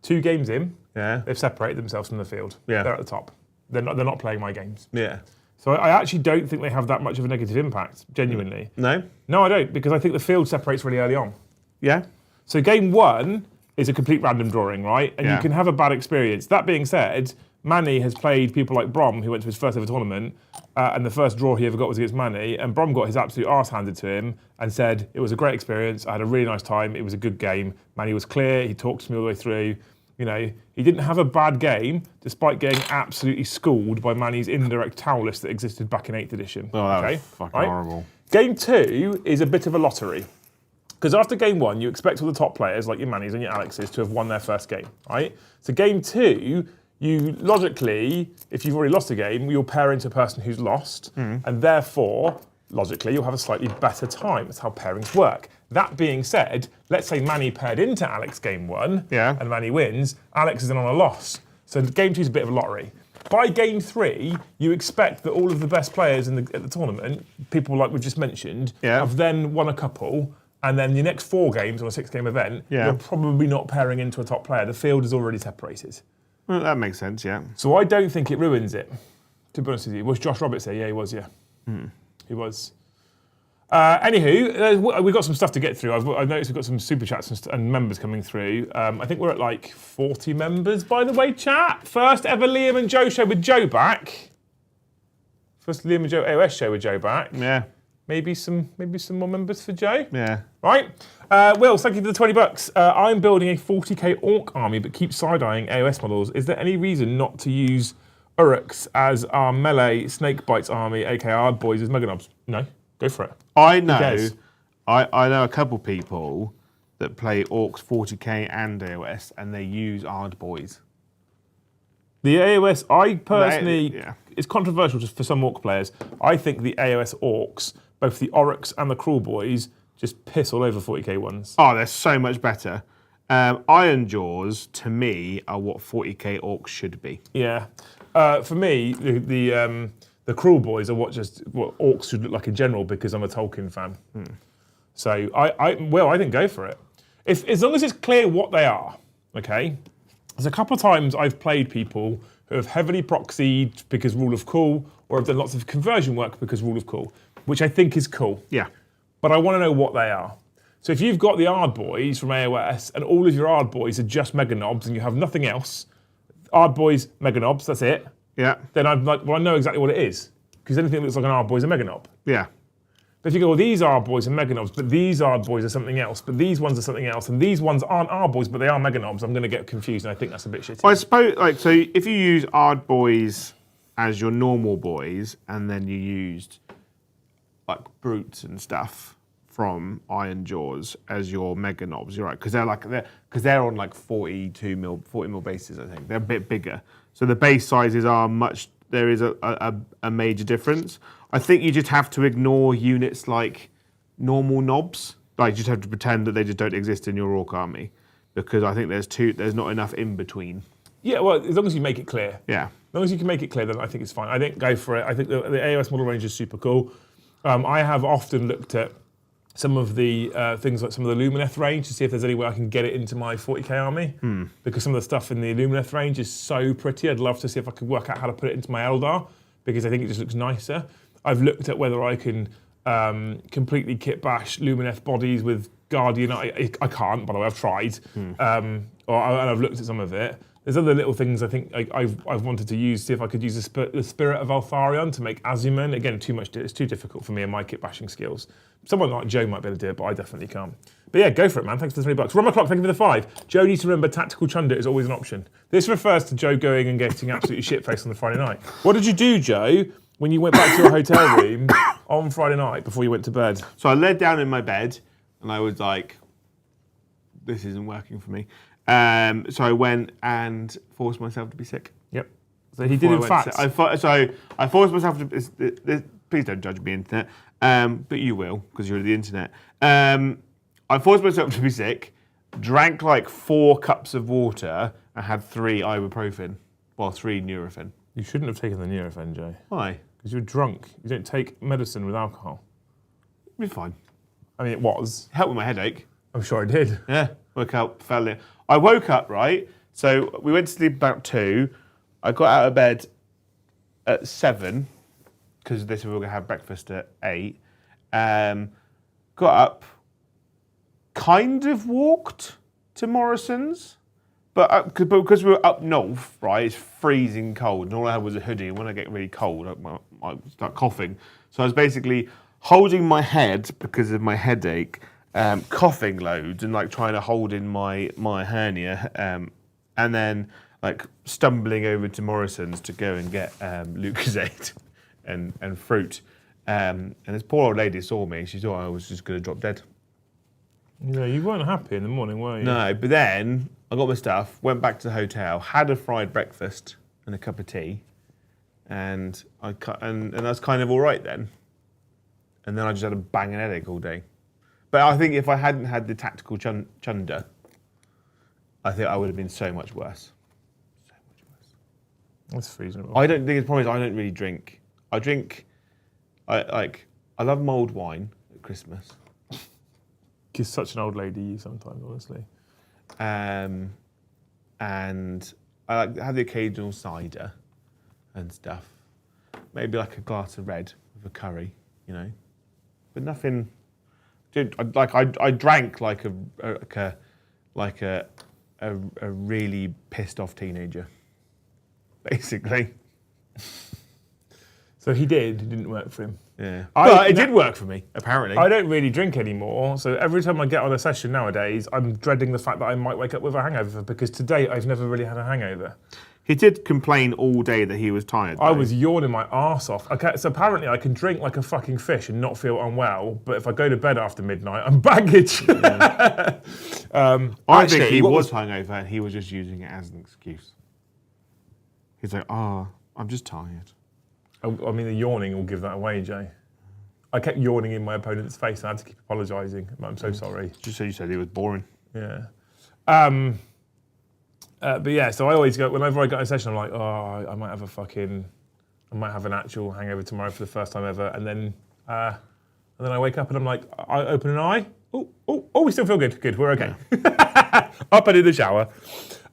2 games in, they've separated themselves from the field.
Yeah.
They're at the top. They're not playing my games.
Yeah.
So I actually don't think they have that much of a negative impact, genuinely.
No?
No, I don't, because I think the field separates really early on.
Yeah?
So game 1 is a complete random drawing, right? And you can have a bad experience. That being said, Manny has played people like Brom, who went to his first ever tournament, and the first draw he ever got was against Manny, and Brom got his absolute arse handed to him and said, it was a great experience, I had a really nice time, it was a good game. Manny was clear, he talked to me all the way through. You know, he didn't have a bad game, despite getting absolutely schooled by Manny's indirect towel list that existed back in 8th edition.
Oh, that was fucking horrible.
Game 2 is a bit of a lottery. Because after game 1, you expect all the top players, like your Mannies and your Alexes, to have won their first game, right? So game 2, you logically, if you've already lost a game, you'll pair into a person who's lost, and therefore, logically, you'll have a slightly better time. That's how pairings work. That being said, let's say Manny paired into Alex game 1, and Manny wins, Alex is then on a loss. So game 2 is a bit of a lottery. By game 3, you expect that all of the best players at the tournament, people like we've just mentioned, have then won a couple, and then the next 4 games on a 6-game event, you're probably not pairing into a top player. The field is already separated.
Well, that makes sense, yeah.
So I don't think it ruins it, to be honest with you. Was Josh Roberts there? Yeah, he was, yeah. He was. Anywho, we've got some stuff to get through. I've noticed we've got some super chats and members coming through. I think we're at like 40 members, by the way, chat. First ever Liam and Joe show with Joe back. First Liam and Joe AoS show with Joe back.
Yeah.
Maybe some more members for Joe.
Yeah.
Right. Will, thank you for the $20. I'm building a 40k orc army, but keep side-eyeing AoS models. Is there any reason not to use Uruks as our melee snake bites army, aka our boys as meganobs? No, go for it.
I know a couple people that play orcs 40k and AoS, and they use Ard boys.
The AoS, I personally, it's controversial just for some orc players. I think the AoS orcs, both the Oryx and the Cruel Boys, just piss all over 40k ones.
Oh, they're so much better. Iron Jaws, to me, are what 40k orcs should be.
Yeah. For me, the Cruel Boys are what orcs should look like in general, because I'm a Tolkien fan. So I think go for it. As long as it's clear what they are, okay? There's a couple of times I've played people who have heavily proxied because rule of cool, or have done lots of conversion work because rule of cool, which I think is cool.
Yeah.
But I want to know what they are. So if you've got the Ard Boys from AoS, and all of your Ard Boys are just meganobs, and you have nothing else, Ard Boys, meganobs, that's it.
Yeah.
Then I'm like, well, I know exactly what it is, because anything that looks like an Ard Boy is a meganob.
Yeah.
But if you go, well, these Ard Boys are meganobs, but these Ard Boys are something else, but these ones are something else, and these ones aren't Ard Boys, but they are meganobs, I'm going to get confused, and I think that's a bit shitty.
I suppose, so if you use Ard boys as your normal boys, and then you used like brutes and stuff from Iron Jaws as your meganobs, you're right, because they're on like 40 mil bases, I think. They're a bit bigger, so the base sizes are much. There is a major difference. I think you just have to ignore units like normal knobs. Like, you just have to pretend that they just don't exist in your orc army, because I think there's not enough in between.
Yeah, well, as long as you make it clear.
Yeah.
As long as you can make it clear, then I think it's fine. I think go for it. I think the AoS model range is super cool. I have often looked at some of the things like some of the Lumineth range to see if there's any way I can get it into my 40k army. Because some of the stuff in the Lumineth range is so pretty. I'd love to see if I could work out how to put it into my Eldar, because I think it just looks nicer. I've looked at whether I can completely kit bash Lumineth bodies with Guardian. I can't, by the way, I've tried. And I've looked at some of it. There's other little things I think I've wanted to use, see if I could use the Spirit of Altharion to make Azuman. Again, it's too difficult for me and my kit bashing skills. Someone like Joe might be able to do it, but I definitely can't. But yeah, go for it, man. Thanks for the $3. Ron McClock, thank you for the 5. Joe needs to remember tactical chunder is always an option. This refers to Joe going and getting absolutely shit-faced on the Friday night. What did you do, Joe, when you went back to your hotel room on Friday night before you went to bed?
So I laid down in my bed and I was like, this isn't working for me. So I went and forced myself to be sick.
Yep. So he did, in fact.
I forced myself to. Please don't judge me, internet. But you will, because you're the internet. I forced myself to be sick, drank like 4 cups of water, and had 3 ibuprofen. Well, 3 Nurofen.
You shouldn't have taken the Nurofen, Joe.
Why?
Because you're drunk. You don't take medicine with alcohol.
It'll be fine.
I mean, it was.
Helped with my headache.
I'm sure it did.
Yeah. Woke up, fell in. I woke up, right? So we went to sleep about 2. I got out of bed at 7, because we were going to have breakfast at 8. Got up, kind of walked to Morrison's, but because we were up north, right, it's freezing cold, and all I had was a hoodie, and when I get really cold, I start coughing. So I was basically holding my head because of my headache, coughing loads, and like trying to hold in my hernia, and then like stumbling over to Morrison's to go and get Lucozade and fruit. And this poor old lady saw me. She thought I was just going to drop dead.
Yeah, you weren't happy in the morning, were you?
No, but then I got my stuff, went back to the hotel, had a fried breakfast and a cup of tea, and that's kind of all right then. And then I just had a banging headache all day. But I think if I hadn't had the tactical chunder, I think I would have been so much worse. So much worse.
That's reasonable.
I don't think it's probably I don't really drink. I love mulled wine at Christmas.
You're such an old lady, you sometimes, honestly.
And I like to have the occasional cider and stuff. Maybe like a glass of red with a curry, you know. But nothing. Dude, I drank like a really pissed off teenager, basically.
So he did. It didn't work for him.
Yeah. But it did work for me, apparently.
I don't really drink anymore, so every time I get on a session nowadays, I'm dreading the fact that I might wake up with a hangover, because to date I've never really had a hangover.
He did complain all day that he was tired, though.
I was yawning my arse off. Okay, so apparently I can drink like a fucking fish and not feel unwell, but if I go to bed after midnight, I'm baggage.
Yeah. I think he was hungover and he was just using it as an excuse. He's like, I'm just tired.
I mean, the yawning will give that away, Jay. I kept yawning in my opponent's face and I had to keep apologising. I'm so sorry.
Just so you said it was boring.
Yeah. But yeah, so I always go, whenever I go in a session, I'm like, I might have an actual hangover tomorrow for the first time ever. And then I wake up and I'm like, I open an eye. Oh, we still feel good. Good, we're okay. Yeah. Up and in the shower.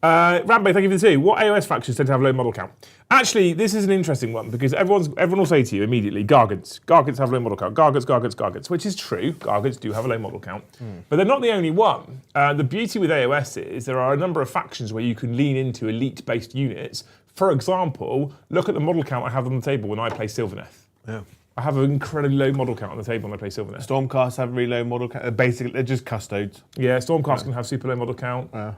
Rambo, thank you for the 2. What AoS factions tend to have low model count? Actually, this is an interesting one because everyone will say to you immediately, Gargants. Gargants have low model count. Gargants, which is true. Gargants do have a low model count. But they're not the only one. The beauty with AoS is there are a number of factions where you can lean into elite-based units. For example, look at the model count I have on the table when I play Sylvaneth.
Yeah.
I have an incredibly low model count on the table when I play Sylvaneth.
Stormcasts have really low model count. Basically, they're just custodes.
Yeah, Stormcast can have super low model count. Yeah.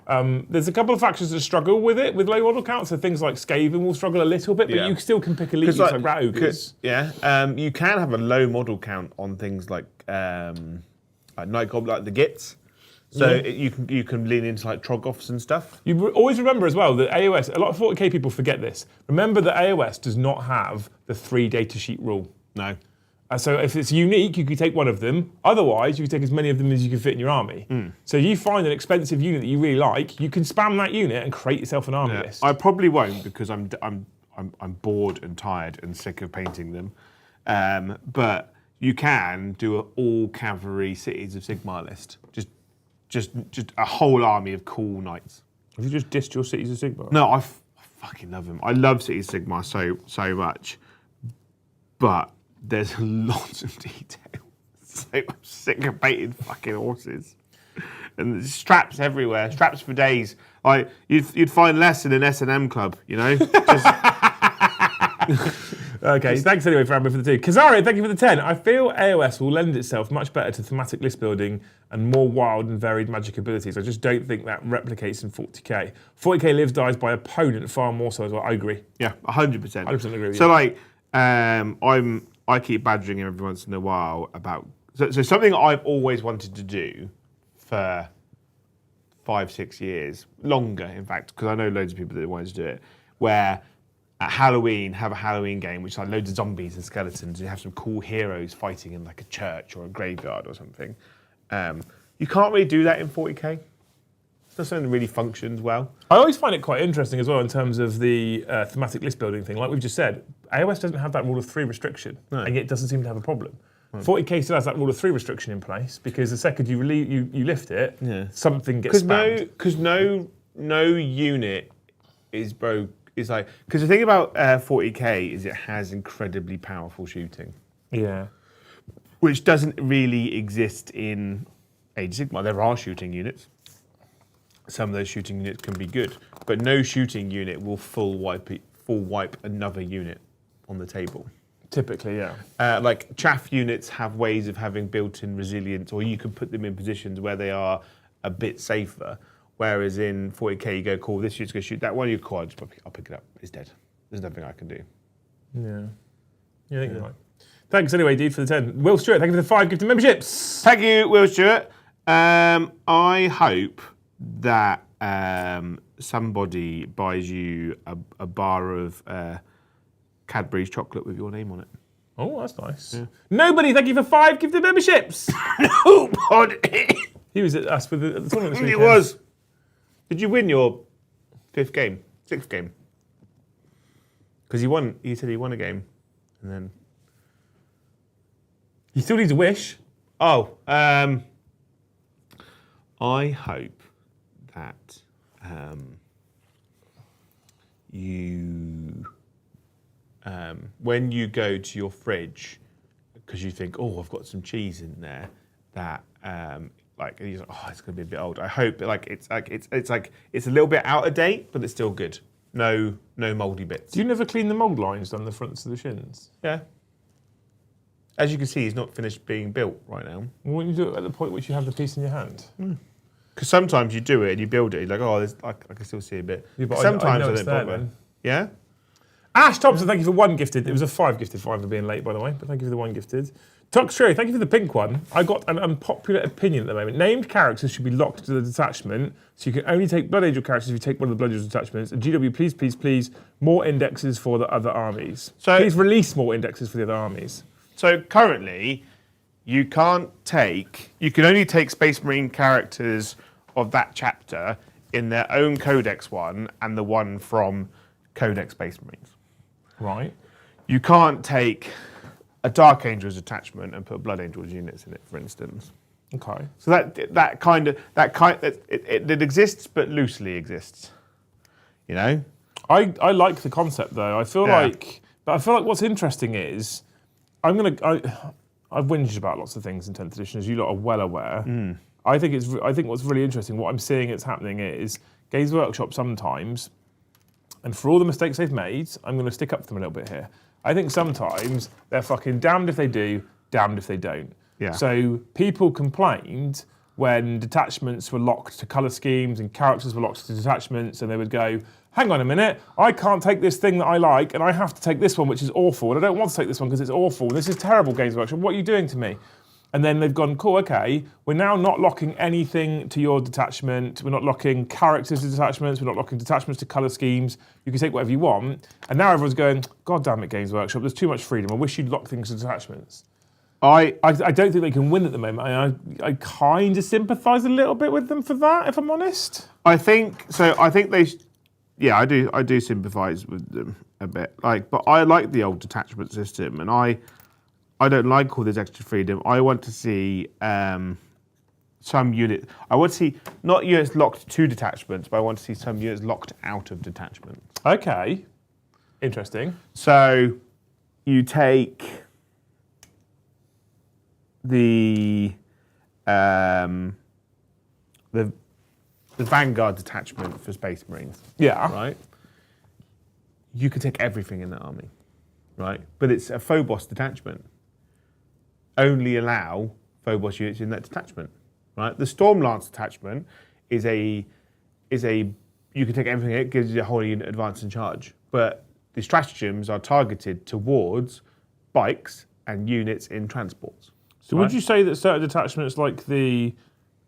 There's a couple of factions that struggle with it, with low model count. So things like Skaven will struggle a little bit, but you still can pick elite like Rat Ogres.
Yeah, you can have a low model count on things like Night Goblin, like the Gits. So you can lean into like Troggoths and stuff. You
always remember as well that AoS, a lot of 40k people forget this. Remember that AoS does not have the 3 datasheet rule.
No.
So if it's unique, you can take one of them. Otherwise, you can take as many of them as you can fit in your army. So if you find an expensive unit that you really like, you can spam that unit and create yourself an army list.
I probably won't because I'm bored and tired and sick of painting them. But you can do an all cavalry Cities of Sigmar list. Just a whole army of cool knights.
Have you just dissed your Cities of Sigmar?
No, I fucking love them. I love Cities of Sigmar so much. But there's a lot of detail. I'm sick of baiting fucking horses. And there's straps everywhere, straps for days. Like you'd find less in an S&M club, you know.
Okay, thanks anyway for Amber for the 2. Kazari, thank you for the 10. I feel AoS will lend itself much better to thematic list building and more wild and varied magic abilities. I just don't think that replicates in 40k. 40k lives, dies by opponent far more so as well. I agree.
Yeah, 100%.
100% agree with
so
you.
like, I keep badgering him every once in a while about, so something I've always wanted to do for 5-6 years, longer in fact, because I know loads of people that wanted to do it, where at Halloween, have a Halloween game, which is like loads of zombies and skeletons, and you have some cool heroes fighting in like a church or a graveyard or something. You can't really do that in 40k. It's not something that really functions well.
I always find it quite interesting as well in terms of the thematic list building thing. Like we've just said, AoS doesn't have that rule of 3 restriction, and yet it doesn't seem to have a problem. 40k still has that rule of 3 restriction in place because the second you lift it, something gets spammed.
Because no unit is broke. Is like, because the thing about 40k is it has incredibly powerful shooting.
Yeah.
Which doesn't really exist in Age of Sigmar. There are shooting units. Some of those shooting units can be good, but no shooting unit will full wipe another unit on the table.
Typically, yeah.
Like chaff units have ways of having built-in resilience, or you can put them in positions where they are a bit safer. Whereas in 40k, you go, cool, this unit's going to shoot that one, you quad, I'll pick it up. It's dead. There's nothing I can do.
Yeah. Yeah, I think you're right. Thanks anyway, dude, for the 10. Will Stewart, thank you for the 5 gifted memberships.
Thank you, Will Stewart. I hope that somebody buys you a bar of Cadbury's chocolate with your name on it.
Oh, that's nice. Yeah. Nobody, thank you for 5 gifted memberships.
Nobody.
He was at us with the tournament this weekend.
He was. Did you win your 5th game? 6th game? Because he said he won a game. And then...
He still needs a wish.
Oh, I hope that you, when you go to your fridge, because you think, oh, I've got some cheese in there, that like you're like, oh, it's going to be a bit old. I hope it's a little bit out of date, but it's still good. No mouldy bits.
Do you never clean the mould lines down the fronts of the shins?
Yeah. As you can see, he's not finished being built right now.
Well, when you do it at the point which you have the piece in your hand?
Because sometimes you do it and you build it, you're like, oh, I can still see a bit.
Yeah, but
sometimes
I
don't bother.
then.
Yeah?
Ash Thompson, thank you for 1 gifted. It was a 5 gifted, 5 for being late, by the way, but thank you for the 1 gifted. Tux True, thank you for the pink one. I got an unpopular opinion at the moment. Named characters should be locked to the detachment, so you can only take Blood Angel characters if you take one of the Blood Angel detachments. And GW, please, more indexes for the other armies. So please release more indexes for the other armies.
So currently, you can only take Space Marine characters of that chapter in their own Codex one and the one from Codex Space Marines.
Right.
You can't take a Dark Angels attachment and put Blood Angels units in it, for instance.
Okay.
So it exists, but loosely exists. You know.
I like the concept though. I feel like what's interesting is I've whinged about lots of things in 10th edition, as you lot are well aware. I think what's really interesting, what I'm seeing it's happening is Games Workshop sometimes, and for all the mistakes they've made, I'm going to stick up for them a little bit here. I think sometimes they're fucking damned if they do, damned if they don't.
Yeah.
So people complained when detachments were locked to colour schemes and characters were locked to detachments, and they would go, hang on a minute, I can't take this thing that I like, and I have to take this one, which is awful, and I don't want to take this one because it's awful, and this is terrible, Games Workshop, what are you doing to me? And then they've gone, cool, okay, we're now not locking anything to your detachment, we're not locking characters to detachments, we're not locking detachments to colour schemes, you can take whatever you want, and now everyone's going, God damn it, Games Workshop, there's too much freedom, I wish you'd lock things to detachments. I don't think they can win at the moment. I kind of sympathise a little bit with them for that, if I'm honest.
I think they, I do sympathise with them a bit. But I like the old detachment system, and I don't like all this extra freedom. I want to see some unit. I want to see not units locked to detachments, but I want to see some units locked out of detachments.
Okay, interesting.
So you take. the Vanguard detachment for Space Marines,
Yeah.
right? You could take everything in that army, right? But it's a Phobos detachment. Only allow Phobos units in that detachment, right? The Storm Lance detachment is a you can take everything. It gives you a whole unit advance and charge, but the stratagems are targeted towards bikes and units in transports.
So would you say that certain detachments, like the,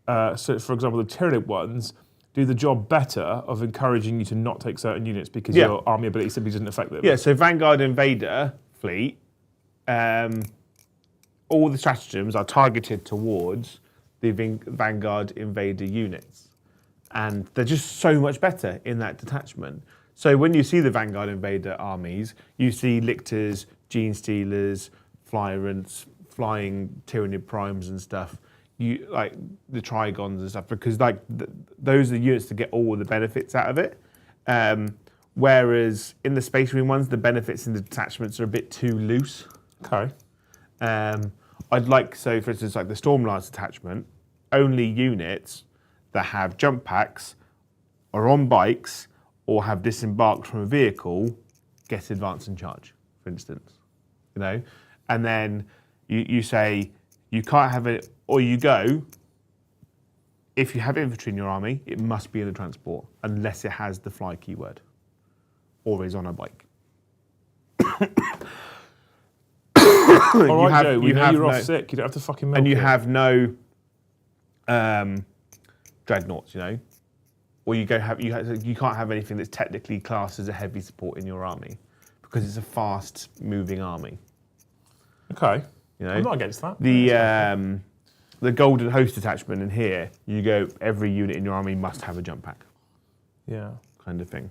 so for example, the Tyrannid ones, do the job better of encouraging you to not take certain units because your army ability simply doesn't affect them?
Yeah. So Vanguard Invader fleet, all the stratagems are targeted towards the Vanguard Invader units. And they're just so much better in that detachment. So when you see the Vanguard Invader armies, you see Lictors, Gene Stealers, Flyrants, flying Tyrannid Primes and stuff. You like the Trigons and stuff, because like those are the units to get all the benefits out of it. Whereas in the Space Marine ones, the benefits in the detachments are a bit too loose.
Okay.
I'd like, so for instance, like the Storm Lance detachment, only units that have jump packs, are on bikes, or have disembarked from a vehicle get advance and charge, for instance. You know? And then you say you can't have it, or you go, if you have infantry in your army, it must be in a transport, unless it has the fly keyword, or is on a bike.
All right, Joe, we know you're off sick. You don't have to fucking milk
and you
it.
have no dreadnoughts, you know, or you can't have anything that's technically classed as a heavy support in your army because it's a fast-moving army.
Okay,
you know,
I'm not against that.
The Golden Host detachment in here, you go, every unit in your army must have a jump pack.
Yeah,
kind of thing.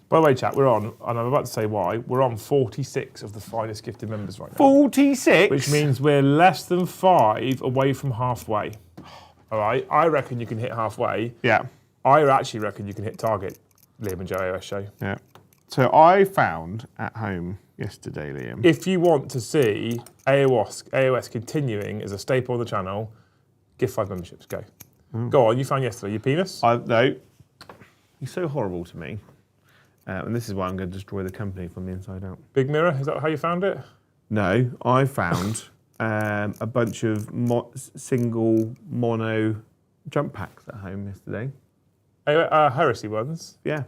By the way, chat, we're on, and I'm about to say why, we're on 46 of the finest gifted members right now.
46?
Which means we're less than 5 away from halfway. All right, I reckon you can hit halfway.
Yeah.
I actually reckon you can hit target, Liam and Joe AoS Show.
Yeah. So I found at home yesterday, Liam.
If you want to see AoS continuing as a staple on the channel, give 5 memberships, go. Go on, you found yesterday, your penis?
No, he's so horrible to me. And this is why I'm going to destroy the company from the inside out.
Big mirror, is that how you found it?
No, I found a bunch of single mono jump packs at home yesterday.
Heresy ones?
Yeah.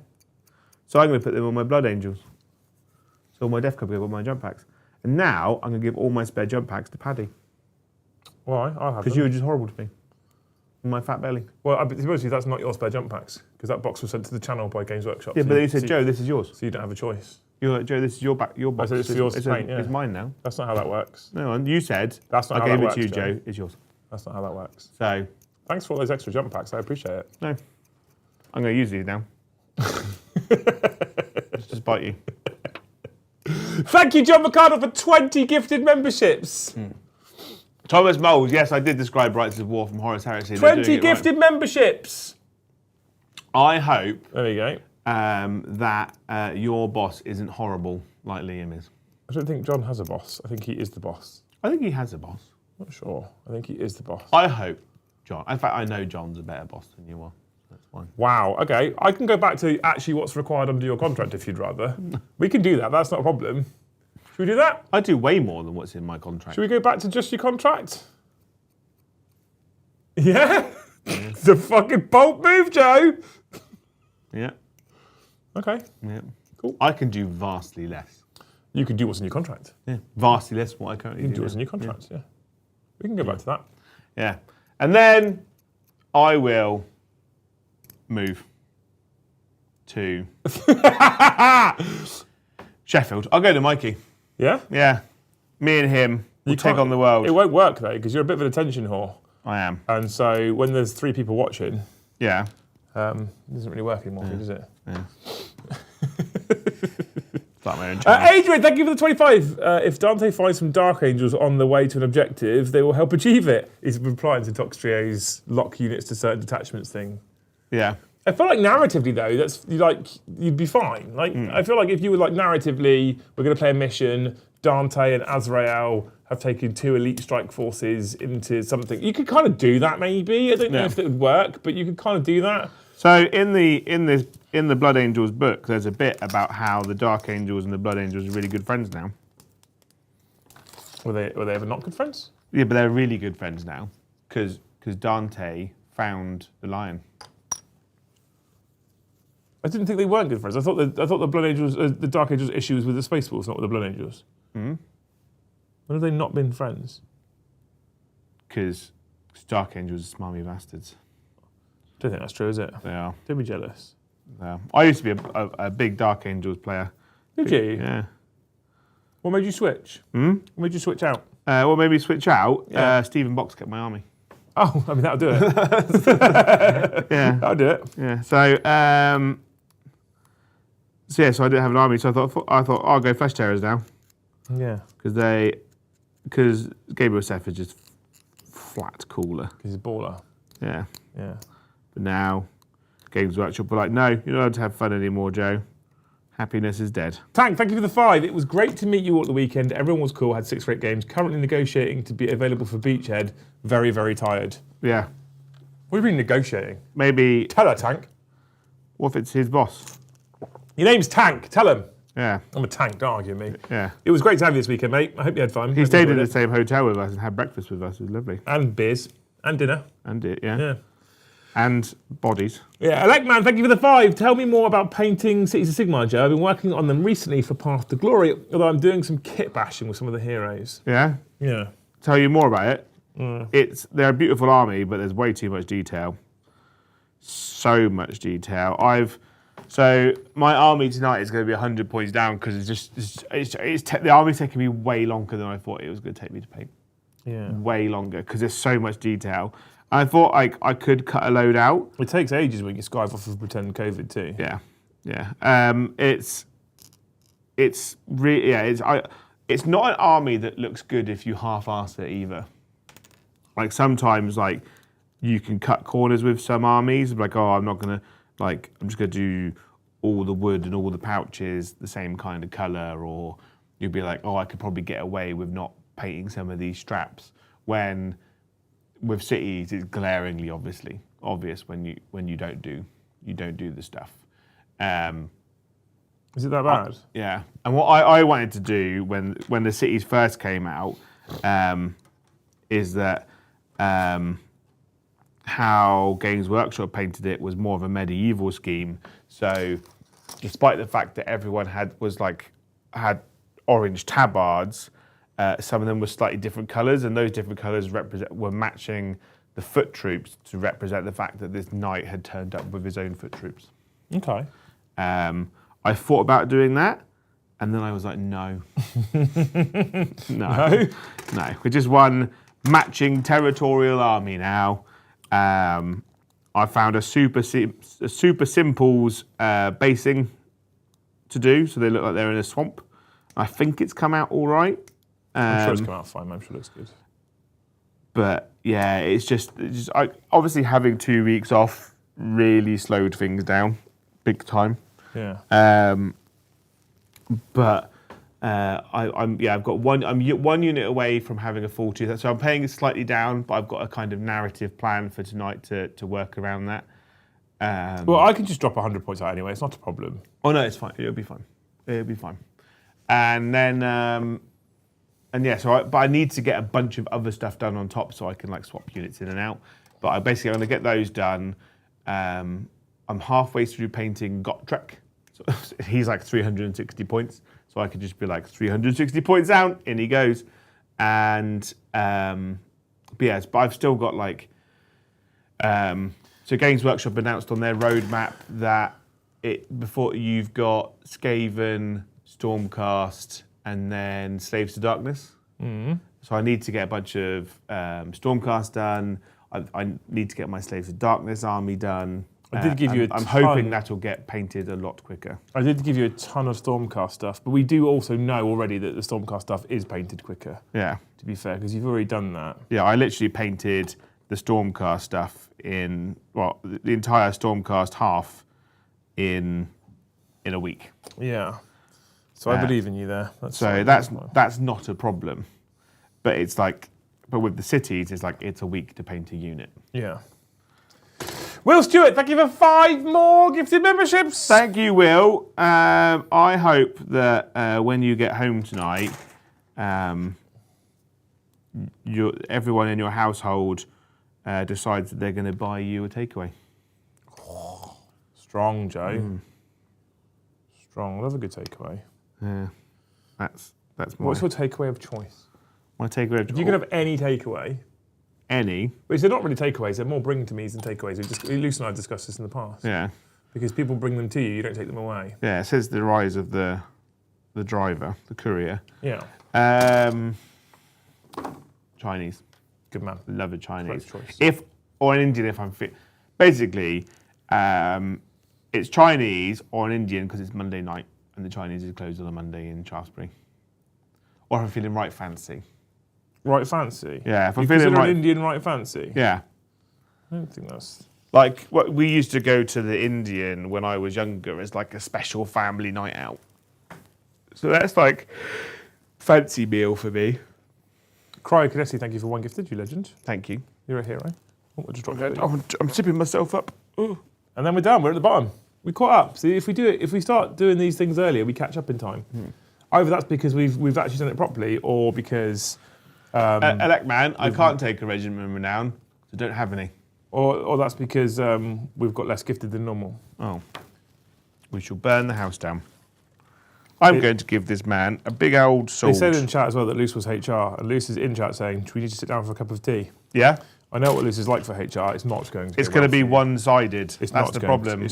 So I'm going to put them on my Blood Angels. So all my Death Cup go on my jump packs. And now I'm going to give all my spare jump packs to Paddy.
Why? I'll have
Because
them.
you were just horrible to me. And my fat belly.
Well, to be honest with you, that's not your spare jump packs, because that box was sent to the channel by Games Workshop.
Yeah,
so
but you said, Joe, this is yours.
So you don't have a choice.
You're like, Joe, this is your box.
I said it's yours to paint, yeah.
It's mine now.
That's not how that works.
No, you said,
That's not
I
how
gave
that
it
works,
to you,
Joe.
Joe. It's yours.
That's not how that works.
So,
Thanks for all those extra jump packs. I appreciate it.
no. I'm going to use these now. Just bite you.
Thank you, John McCardle, for 20 gifted memberships.
Thomas Moles, yes, I did describe Rights of War from Horus Heresy.
20 gifted memberships.
I hope
There you go.
that your boss isn't horrible like Liam is.
I don't think John has a boss. I think he is the boss.
I think he has a boss.
I'm not sure. I think he is the boss.
I hope John. In fact, I know John's a better boss than you are. That's fine.
Wow. Okay. I can go back to actually what's required under your contract if you'd rather. We can do that. That's not a problem. Should we do that?
I do way more than what's in my contract.
Should we go back to just your contract? Yeah? It's a fucking bold move, Joe.
Yeah.
Okay.
Yeah.
Cool.
I can do vastly less.
You can do what's in your contract.
Yeah. Vastly less than what I currently
You can
do.
do what's in your contract, yeah. We can go back to that.
Yeah. And then I will move to Sheffield. I'll go to Mikey.
Yeah?
Yeah. Me and him will take
can't-
on the world.
It won't work, though, because you're a bit of an attention whore.
I am.
And so when there's 3 people watching,
Yeah.
it doesn't really work anymore, does it?
Yeah. Start my own channel.
Adrian, thank you for the 25. If Dante finds some Dark Angels on the way to an objective, they will help achieve it. He's replying to Toxtrio's lock units to certain detachments thing.
Yeah.
I feel like narratively though, you'd be fine. Like I feel like if you were like narratively, we're going to play a mission, Dante and Azrael have taken 2 elite strike forces into something. You could kind of do that maybe. I don't know if it would work, but you could kind of do that.
So in the Blood Angels book, there's a bit about how the Dark Angels and the Blood Angels are really good friends now.
Were they ever not good friends?
Yeah, but they're really good friends now because Dante found the lion.
I didn't think they weren't good friends. I thought the Blood Angels, the Dark Angels' issue was with the Space Wolves, not with the Blood Angels.
Mm-hmm.
When have they not been friends?
Because Dark Angels are smarmy bastards.
I don't think that's true, is it?
They are.
Don't be jealous.
Yeah. I used to be a big Dark Angels player.
Did you?
Yeah.
What made you switch? What made you switch out?
What made me switch out?
Yeah.
Stephen Box kept my army.
Oh, I mean, that'll do it.
Yeah.
That'll do it.
Yeah. So I didn't have an army, so I thought I'll go Flesh Terrors now.
Yeah.
Because Gabriel Seth is just flat cooler.
Because he's a baller.
Yeah.
Yeah.
But now, Games Workshop are like, no, you're not allowed to have fun anymore, Joe. Happiness is dead.
Tank, thank you for the 5. It was great to meet you all at the weekend. Everyone was cool, had 6 great games. Currently negotiating to be available for Beachhead. Very, very tired.
Yeah.
What have you been negotiating?
Maybe.
Tell her, Tank.
What if it's his boss?
Your name's Tank. Tell him.
Yeah.
I'm a tank, don't argue with me.
Yeah.
It was great to have you this weekend, mate. I hope you had fun.
He stayed in the same hotel with us and had breakfast with us. It was lovely.
And beers. And dinner.
And it, yeah.
Yeah.
And bodies.
Yeah, Alec-Man, thank you for the 5. Tell me more about painting Cities of Sigmar, Joe. I've been working on them recently for Path to Glory, although I'm doing some kit bashing with some of the heroes.
Yeah?
Yeah.
Tell you more about it. They're a beautiful army, but there's way too much detail. So much detail. So my army tonight is going to be 100 points down because the army's taking me way longer than I thought it was going to take me to paint.
Yeah.
Way longer because there's so much detail. I thought I could cut a load out.
It takes ages when you skive off of pretend COVID too.
Yeah, yeah. It's really it's not an army that looks good if you half-ass it either. Like sometimes you can cut corners with some armies. Like I'm just gonna do all the wood and all the pouches the same kind of color, or you'd be like, I could probably get away with not painting some of these straps when. With cities, it's glaringly obvious when you don't do the stuff.
Is it that bad?
Yeah. And what I wanted to do when the cities first came out is that how Games Workshop painted it was more of a medieval scheme. So, despite the fact that everyone had orange tabards. Some of them were slightly different colours, and those different colours were matching the foot troops to represent the fact that this knight had turned up with his own foot troops.
Okay.
I thought about doing that, and then I was like, no. No. We're just one matching territorial army now. I found a super simples basing to do, so they look like they're in a swamp. I think it's come out all right.
I'm sure it's come out fine. I'm sure it looks good.
But yeah, it's just obviously having 2 weeks off really slowed things down, big time.
Yeah.
But I've got one unit away from having a full 2. So I'm paying it slightly down, but I've got a kind of narrative plan for tonight to work around that.
Well, I can just drop 100 points out anyway. It's not a problem.
Oh no, it's fine. It'll be fine. And then. But I need to get a bunch of other stuff done on top so I can swap units in and out. But I'm going to get those done. I'm halfway through painting Gotrek. So he's 360 points. So I could just be 360 points out, in he goes. And, but I've still got so Games Workshop announced on their roadmap that before you've got Skaven, Stormcast, and then Slaves to Darkness. Mm. So I need to get a bunch of Stormcast done. I need to get my Slaves to Darkness army done.
I did give you
I'm hoping that'll get painted a lot quicker.
I did give you a ton of Stormcast stuff, but we do also know already that the Stormcast stuff is painted quicker.
Yeah.
To be fair, because you've already done that.
Yeah, I literally painted the Stormcast stuff the entire Stormcast half in a week.
Yeah. So I believe in you there.
That's not a problem. But it's like, but with the cities, it's like it's a week to paint a unit.
Yeah. Will Stewart, thank you for 5 more gifted memberships.
Thank you, Will. I hope that when you get home tonight, everyone in your household decides that they're going to buy you a takeaway.
Oh, strong, Joe. Strong. Love a good takeaway.
Yeah, that's my.
What's your takeaway of choice?
My takeaway of choice?
If you could have any takeaway.
Any?
Which they're not really takeaways, they're more bring to me's than takeaways. Luce and I have discussed this in the past.
Yeah.
Because people bring them to you, you don't take them away.
Yeah, it says the rise of the driver, the courier.
Yeah.
Chinese.
Good man.
Love a Chinese.
Choice.
Or an Indian if I'm fit. Basically, it's Chinese or an Indian because it's Monday night and the Chinese is closed on a Monday in Shaftesbury. Or if I'm feeling right fancy.
Right fancy?
Yeah, if I'm
you
feeling
consider
right.
an Indian right fancy?
Yeah.
I don't think that's.
Like, what we used to go to the Indian when I was younger as like a special family night out. So that's like fancy meal for me.
Cryo Cadesi, thank you for 1 gifted, you legend.
Thank you.
You're a hero. Oh, I just dropped it.
I'm sipping myself up. Ooh.
And then we're done. We're at the bottom. We caught up. See, if we start doing these things earlier, we catch up in time. Either that's because we've actually done it properly, or because.
Elect man, I can't take a regiment of renown. I don't have any.
Or that's because we've got less gifted than normal.
Oh. We shall burn the house down. I'm going to give this man a big old sword.
They said in chat as well that Luce was HR, and Luce is in chat saying, "Do we need to sit down for a cup of tea?"
Yeah.
I know what Luce is like for HR. It's not going to.
It's going to be one-sided. That's the problem.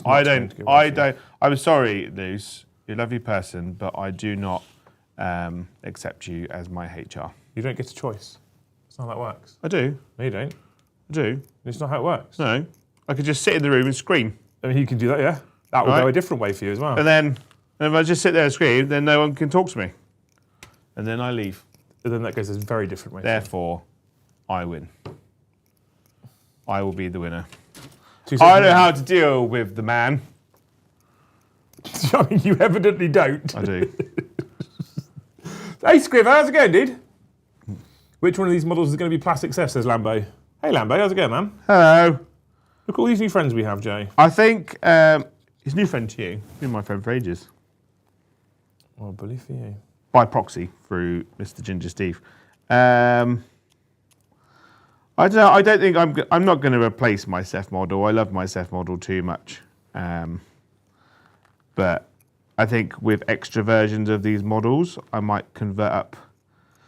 I'm sorry, Luce. You're a lovely person, but I do not accept you as my HR.
You don't get a choice. That's not how that works.
I do.
No, you don't.
I do.
It's not how it works.
No. I could just sit in the room and scream.
I mean, you can do that, yeah. That will go a different way for you as well.
And then if I just sit there and scream, then no one can talk to me. And then I leave.
And then that goes a very different way.
Therefore, I win. I will be the winner.
I
know how to deal with the man.
I mean, you evidently don't.
I do.
Hey, Scriv, how's it going, dude? Which one of these models is going to be plastic Seth, says Lambo. Hey, Lambo, how's it going, man?
Hello.
Look at all these new friends we have, Jay.
I think he's a new friend to you. You've been my friend for ages.
Well, I believe for you.
By proxy, through Mr. Ginger Steve. I don't know. I don't think I'm not going to replace my Seth model. I love my Seth model too much. But I think with extra versions of these models, I might convert up.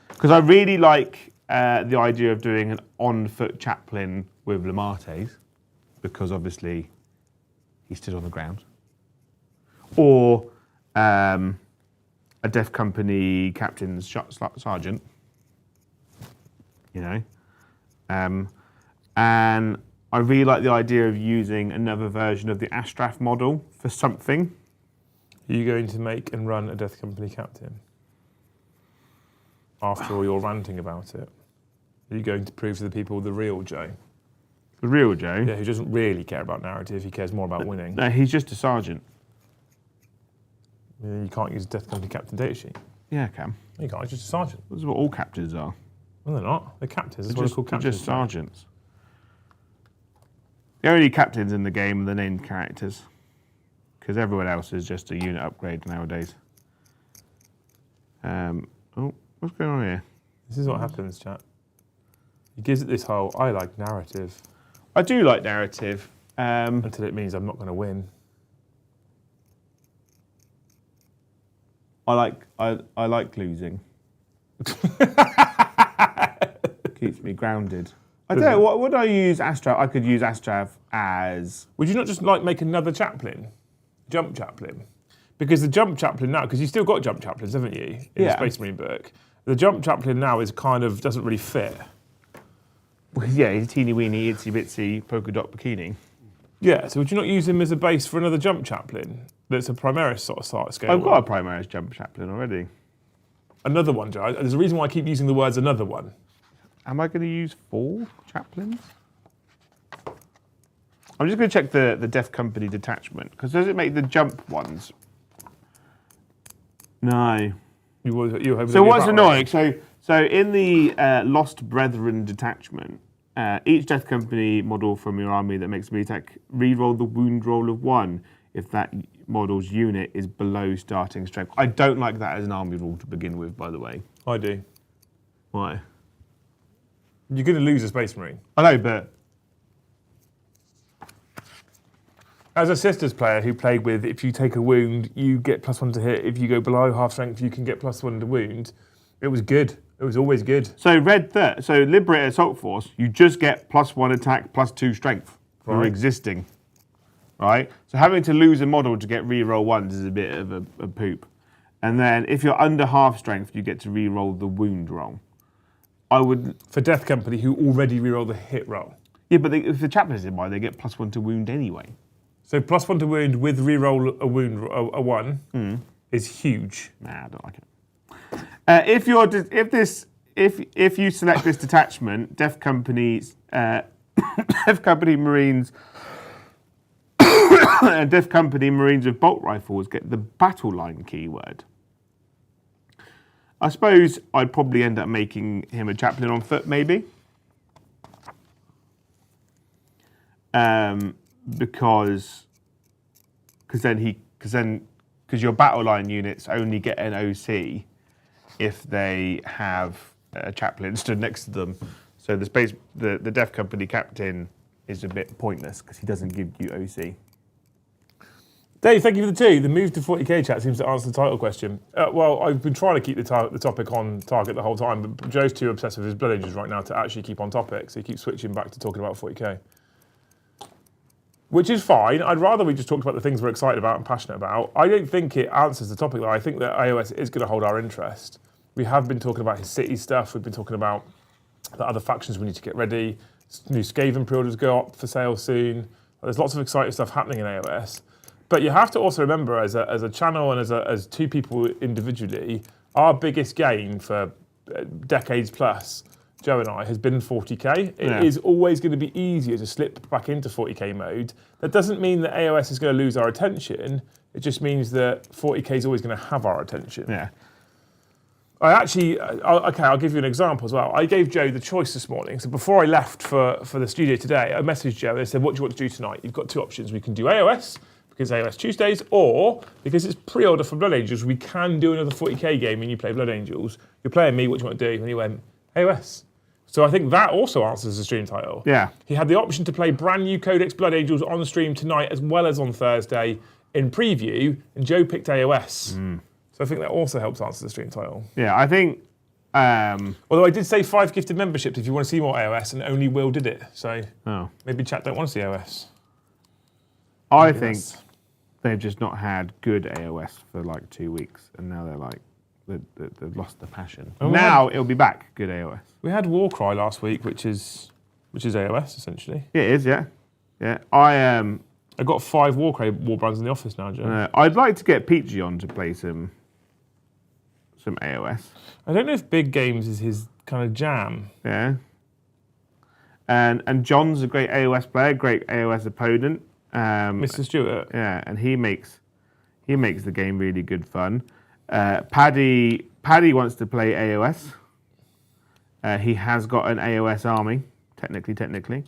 Because I really like the idea of doing an on-foot chaplain with Lamartes, because obviously he stood on the ground. Or a Death Company captain's sergeant, you know. And I really like the idea of using another version of the Astraf model for something.
Are you going to make and run a Death Company captain? After all your ranting about it? Are you going to prove to the people the real Joe?
The real Joe?
Yeah, who doesn't really care about narrative, he cares more about winning.
No, he's just a sergeant.
You can't use a Death Company captain data sheet.
Yeah, I can.
You can't, it's just a sergeant.
This is what all captains are.
No, they're not. They're captains. That's what they're called captains.
They're just sergeants. The only captains in the game are the named characters. Because everyone else is just a unit upgrade nowadays. Oh, what's going on here?
This is what happens, chat. He gives it this whole, I like narrative.
I do like narrative.
Until it means I'm not going to win.
I like losing. Keeps me grounded. I don't know, what would I use Astrav? I could use Astrav as...
Would you not just like make another chaplain? Jump chaplain? Because the jump chaplain now, because you've still got jump chaplains, haven't you? In the Space Marine book. The jump chaplain now is kind of, doesn't really fit.
Well, yeah, he's a teeny weeny, itsy bitsy polka dot bikini.
Yeah, so would you not use him as a base for another jump chaplain? That's a Primaris sort of scale.
I've got a Primaris jump chaplain already.
Another one, Joe. There's a reason why I keep using the words another one.
Am I going to use 4 chaplains? I'm just going to check the Death Company detachment, because does it make the jump ones? No.
You were hoping
So what's annoying? So in the Lost Brethren detachment, each Death Company model from your army that makes a melee attack, re-roll the wound roll of 1 if that model's unit is below starting strength. I don't like that as an army rule to begin with, by the way.
I do.
Why?
You're going to lose a Space Marine.
I know, but
As a Sisters player who played with, if you take a wound, you get +1 to hit. If you go below half strength, you can get +1 to wound. It was good. It was always good.
so so Liberator Assault Force, you just get +1 attack, +2 strength for
Right.
existing. Right? So having to lose a model to get re-roll 1s is a bit of a poop. And then if you're under half strength, you get to re-roll the wound roll. I would.
For Death Company, who already reroll the hit roll.
Yeah, but if the chaplain is in by, they get +1 to wound anyway.
So +1 to wound with reroll a wound a 1 is huge.
Nah, I don't like it. If you select this detachment, Death Company's Death Company Marines and Death Company Marines with bolt rifles get the battle line keyword. I suppose I'd probably end up making him a chaplain on foot, maybe. Because your battle line units only get an OC if they have a chaplain stood next to them. So the Death Company captain is a bit pointless because he doesn't give you OC.
Dave, thank you for the 2. The move to 40k chat seems to answer the title question. Well, I've been trying to keep the topic on target the whole time, but Joe's too obsessed with his Blood Angels right now to actually keep on topic, so he keeps switching back to talking about 40k. Which is fine. I'd rather we just talked about the things we're excited about and passionate about. I don't think it answers the topic, though. I think that AoS is going to hold our interest. We have been talking about his city stuff. We've been talking about the other factions we need to get ready. New Skaven pre-orders go up for sale soon. There's lots of exciting stuff happening in AoS. But you have to also remember, as a channel and as two people individually, our biggest gain for decades plus, Joe and I, has been 40k. It is always going to be easier to slip back into 40k mode. That doesn't mean that AoS is going to lose our attention. It just means that 40k is always going to have our attention.
Yeah.
I'll give you an example as well. I gave Joe the choice this morning. So before I left for the studio today, I messaged Joe and I said, what do you want to do tonight? You've got 2 options. We can do AoS, because AoS Tuesdays, or because it's pre-order for Blood Angels, we can do another 40k game and you play Blood Angels. You're playing me, what do you want to do? And he went, AoS. So I think that also answers the stream title.
Yeah.
He had the option to play brand new Codex Blood Angels on the stream tonight as well as on Thursday in preview, and Joe picked AoS. So I think that also helps answer the stream title.
Yeah, I think.
Although I did say 5 gifted memberships if you want to see more AoS, and only Will did it. So maybe chat don't want to see AoS.
I think they've just not had good AoS for like 2 weeks, and now they're like they've lost the passion. Now it'll be back. Good AoS.
We had Warcry last week, which is AoS essentially.
It is, yeah.
I got 5 Warcry Warbrands in the office now, Joe.
I'd like to get Peachy on to play some AoS.
I don't know if big games is his kind of jam.
Yeah. And John's a great AoS player, great AoS opponent.
Mr. Stewart.
Yeah, and he makes the game really good fun. Paddy wants to play AoS. He has got an AoS army, technically.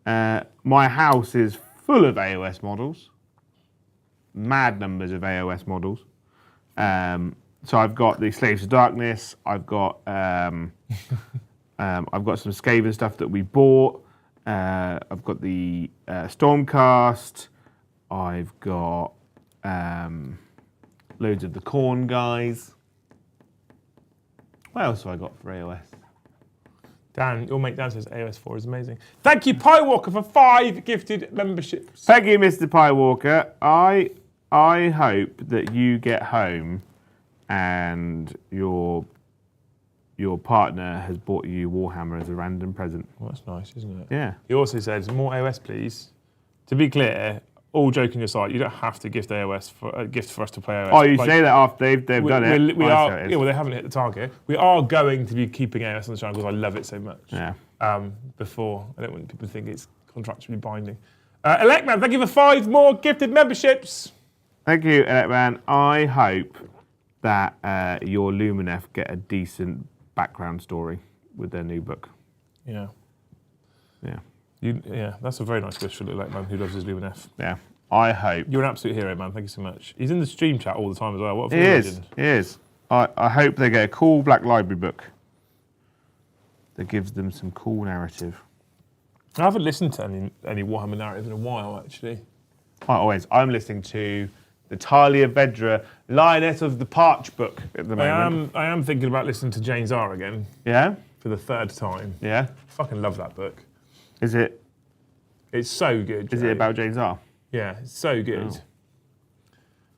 My house is full of AoS models. Mad numbers of AoS models. So I've got the Slaves of Darkness. I've got some Skaven stuff that we bought. I've got the Stormcast. I've got loads of the Khorne guys. What else have I got for AoS?
Dan, your mate Dan says AoS 4 is amazing. Thank you, Pie Walker, for 5 gifted memberships.
Thank you, Mr. Pie Walker. I hope that you get home and your partner has bought you Warhammer as a random present.
Well, that's nice, isn't it?
Yeah.
He also says, more AoS, please. To be clear, all joking aside, you don't have to gift AoS for a gift for us to play AoS.
Oh, you say that after they've done it.
Well, they haven't hit the target. We are going to be keeping AoS on the channel because I love it so much.
Yeah.
Before, I don't want people to think it's contractually binding. Electman, thank you for 5 more gifted memberships.
Thank you, Electman. I hope that your Luminef get a decent background story with their new book.
Yeah.
Yeah.
That's a very nice wish for a little man who loves his Luminef.
Yeah. I hope.
You're an absolute hero, man. Thank you so much. He's in the stream chat all the time as well. What a
He
legend.
is. I hope they get a cool Black Library book that gives them some cool narrative.
I haven't listened to any Warhammer narrative in a while, actually.
I'm listening to the Talia Vedra Lioness of the Parch book at the moment.
I am thinking about listening to Jane Czar again
Yeah?
for the third time.
Yeah?
Fucking love that book.
Is it
It's so good.
Is
Joe.
it about James R?
Yeah, it's so good.
Oh.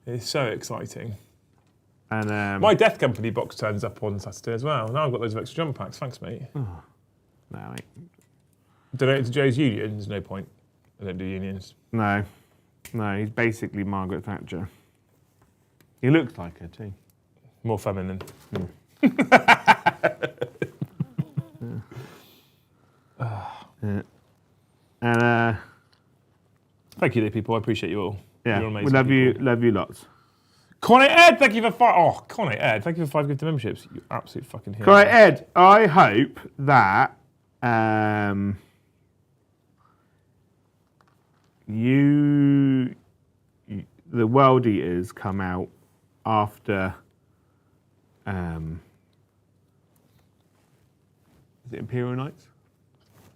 It's so exciting.
And
My Death Company box turns up on Saturday as well. Now I've got loads of extra jump packs. Thanks, mate.
no, mate.
Donate to Joe's union. There's no point. I don't do unions.
No, he's basically Margaret Thatcher. He looks like her too.
More feminine.
Yeah. And
Thank you, people. I appreciate you all.
yeah,
You're
we
amazing
love you lots.
Connie Ed, thank you for five. Oh, Connie Ed, thank you for 5 gifted memberships. You absolute fucking hero.
Right, Ed, I hope that the World Eaters come out after is it Imperial Knights?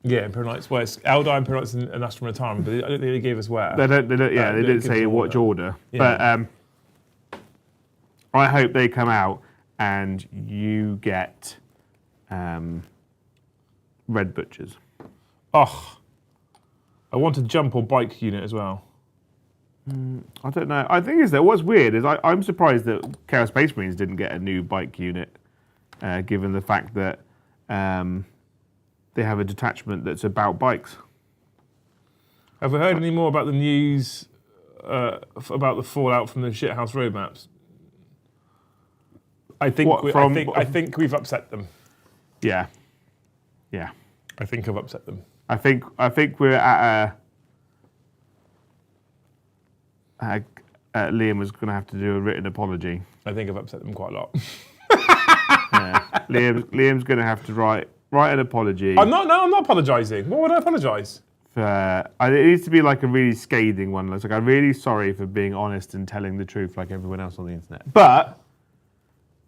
Yeah, Imperial Knights. Well, it's Eldar, Imperial Knights, and Astrum Retirement, but I don't think they gave us where.
They don't. Yeah, they didn't
give
say
us
which order.
Yeah.
But I hope they come out and you get Red Butchers.
Oh, I want a jump or bike unit as well.
I don't know. I think is that what's weird is I'm surprised that Chaos Space Marines didn't get a new bike unit, given the fact that they have a detachment that's about bikes.
Have we heard any more about the news about the fallout from the shithouse roadmaps? I think I think we've upset them.
Yeah.
I think I've upset them.
I think we're at Liam was going to have to do a written apology.
I think I've upset them quite a lot.
Yeah. Liam's going to have to write an apology.
I'm not apologising. What would I apologise?
It needs to be like a really scathing one. It's like, I'm really sorry for being honest and telling the truth like everyone else on the internet. But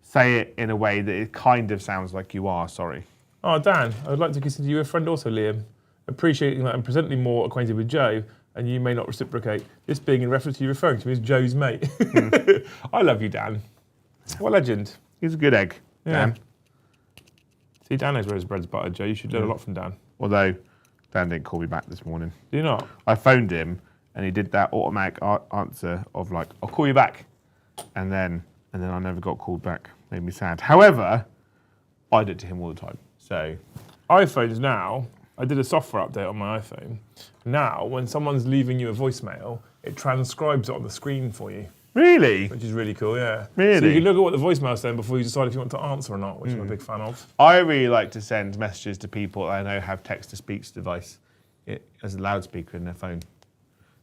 say it in a way that it kind of sounds like you are sorry.
Oh, Dan, I would like to consider you a friend also, Liam. Appreciating that I'm presently more acquainted with Joe, and you may not reciprocate. This being in reference to you referring to me as Joe's mate. I love you, Dan. What a legend.
He's a good egg,
Yeah.
Dan.
See, Dan knows where his bread's buttered, Joe. You should learn a lot from Dan.
Although, Dan didn't call me back this morning.
Do you not?
I phoned him, and he did that automatic answer of like, I'll call you back. And then I never got called back. Made me sad. However, I do it to him all the time. So
iPhones now, I did a software update on my iPhone. Now, when someone's leaving you a voicemail, it transcribes it on the screen for you.
Really?
Which is really cool, yeah.
Really?
So you can look at what the voicemail's saying before you decide if you want to answer or not, which I'm a big fan of.
I really like to send messages to people I know have text-to-speech device as a loudspeaker in their phone,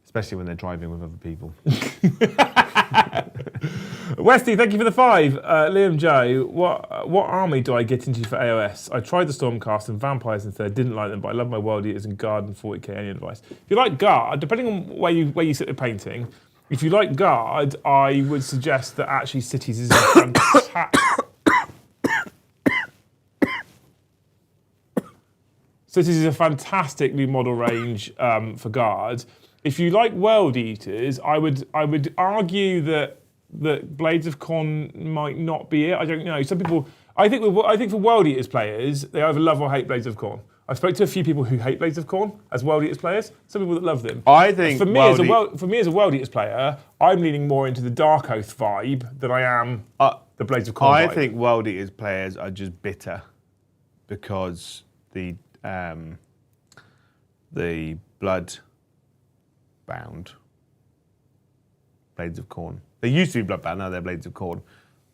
especially when they're driving with other people.
Westy, thank you for the 5. Liam Joe, what army do I get into for AoS? I tried the Stormcast and Vampires instead. Didn't like them, but I love my World Eaters and Guard and 40k. Any advice? If you like Guard, depending on where you sit with painting, if you like Guard, I would suggest that actually Cities is a fantastic. Cities is a fantastic new model range for Guard. If you like World Eaters, I would argue that Blades of Khorne might not be it. I don't know. Some people, I think for World Eaters players, they either love or hate Blades of Khorne. I've spoken to a few people who hate Blades of Khorne as World Eaters players. Some people that love them.
I think
for me as a World Eaters player, I'm leaning more into the Dark Oath vibe than I am the Blades of Khorne vibe.
I think World Eaters players are just bitter because the blood-bound Blades of Khorne. They used to be blood-bound, now they're Blades of Khorne.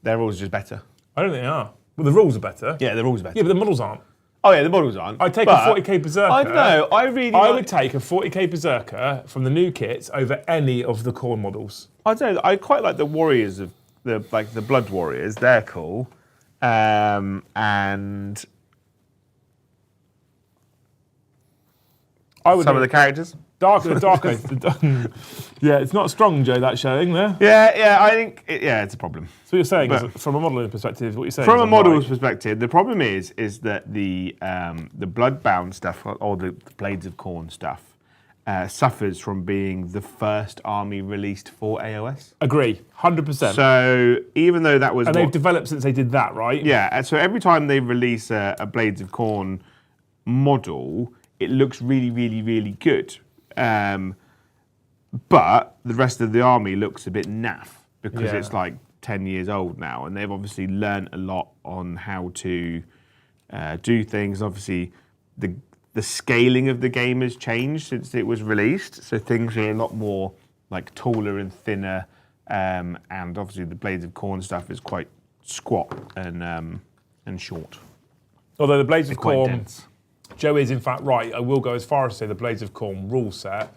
Their rules are just better.
I don't think they are. Well, the rules are better.
Yeah, the rules are better.
Yeah, but the models aren't.
Oh yeah, the models aren't.
I'd take a 40k Berserker.
I don't know. I
would take a 40k Berserker from the new kits over any of the Khorne models.
I don't know. I quite like the Warriors of the Blood Warriors, they're cool, and some of the characters.
Dark Oath. Yeah, it's not strong, Joe, that showing there.
Yeah, I think it's a problem.
So what you're saying is, from a modelling perspective, what you're saying
from
is
a model's perspective, the problem is that the Bloodbound stuff or the Blades of Khorne stuff suffers from being the first army released for AoS.
Agree, 100%.
So even though that was...
And they've developed since they did that, right?
Yeah, and so every time they release a Blades of Khorne model, it looks really, really, really good. But the rest of the army looks a bit naff because it's like 10 years old now, and they've obviously learned a lot on how to do things. Obviously, the scaling of the game has changed since it was released, so things are a lot more like taller and thinner, and obviously the Blades of Khorne stuff is quite squat and short.
Although the Blades of
quite
Khorne,
dense.
Joe is in fact right. I will go as far as to say the Blades of Khorne rule set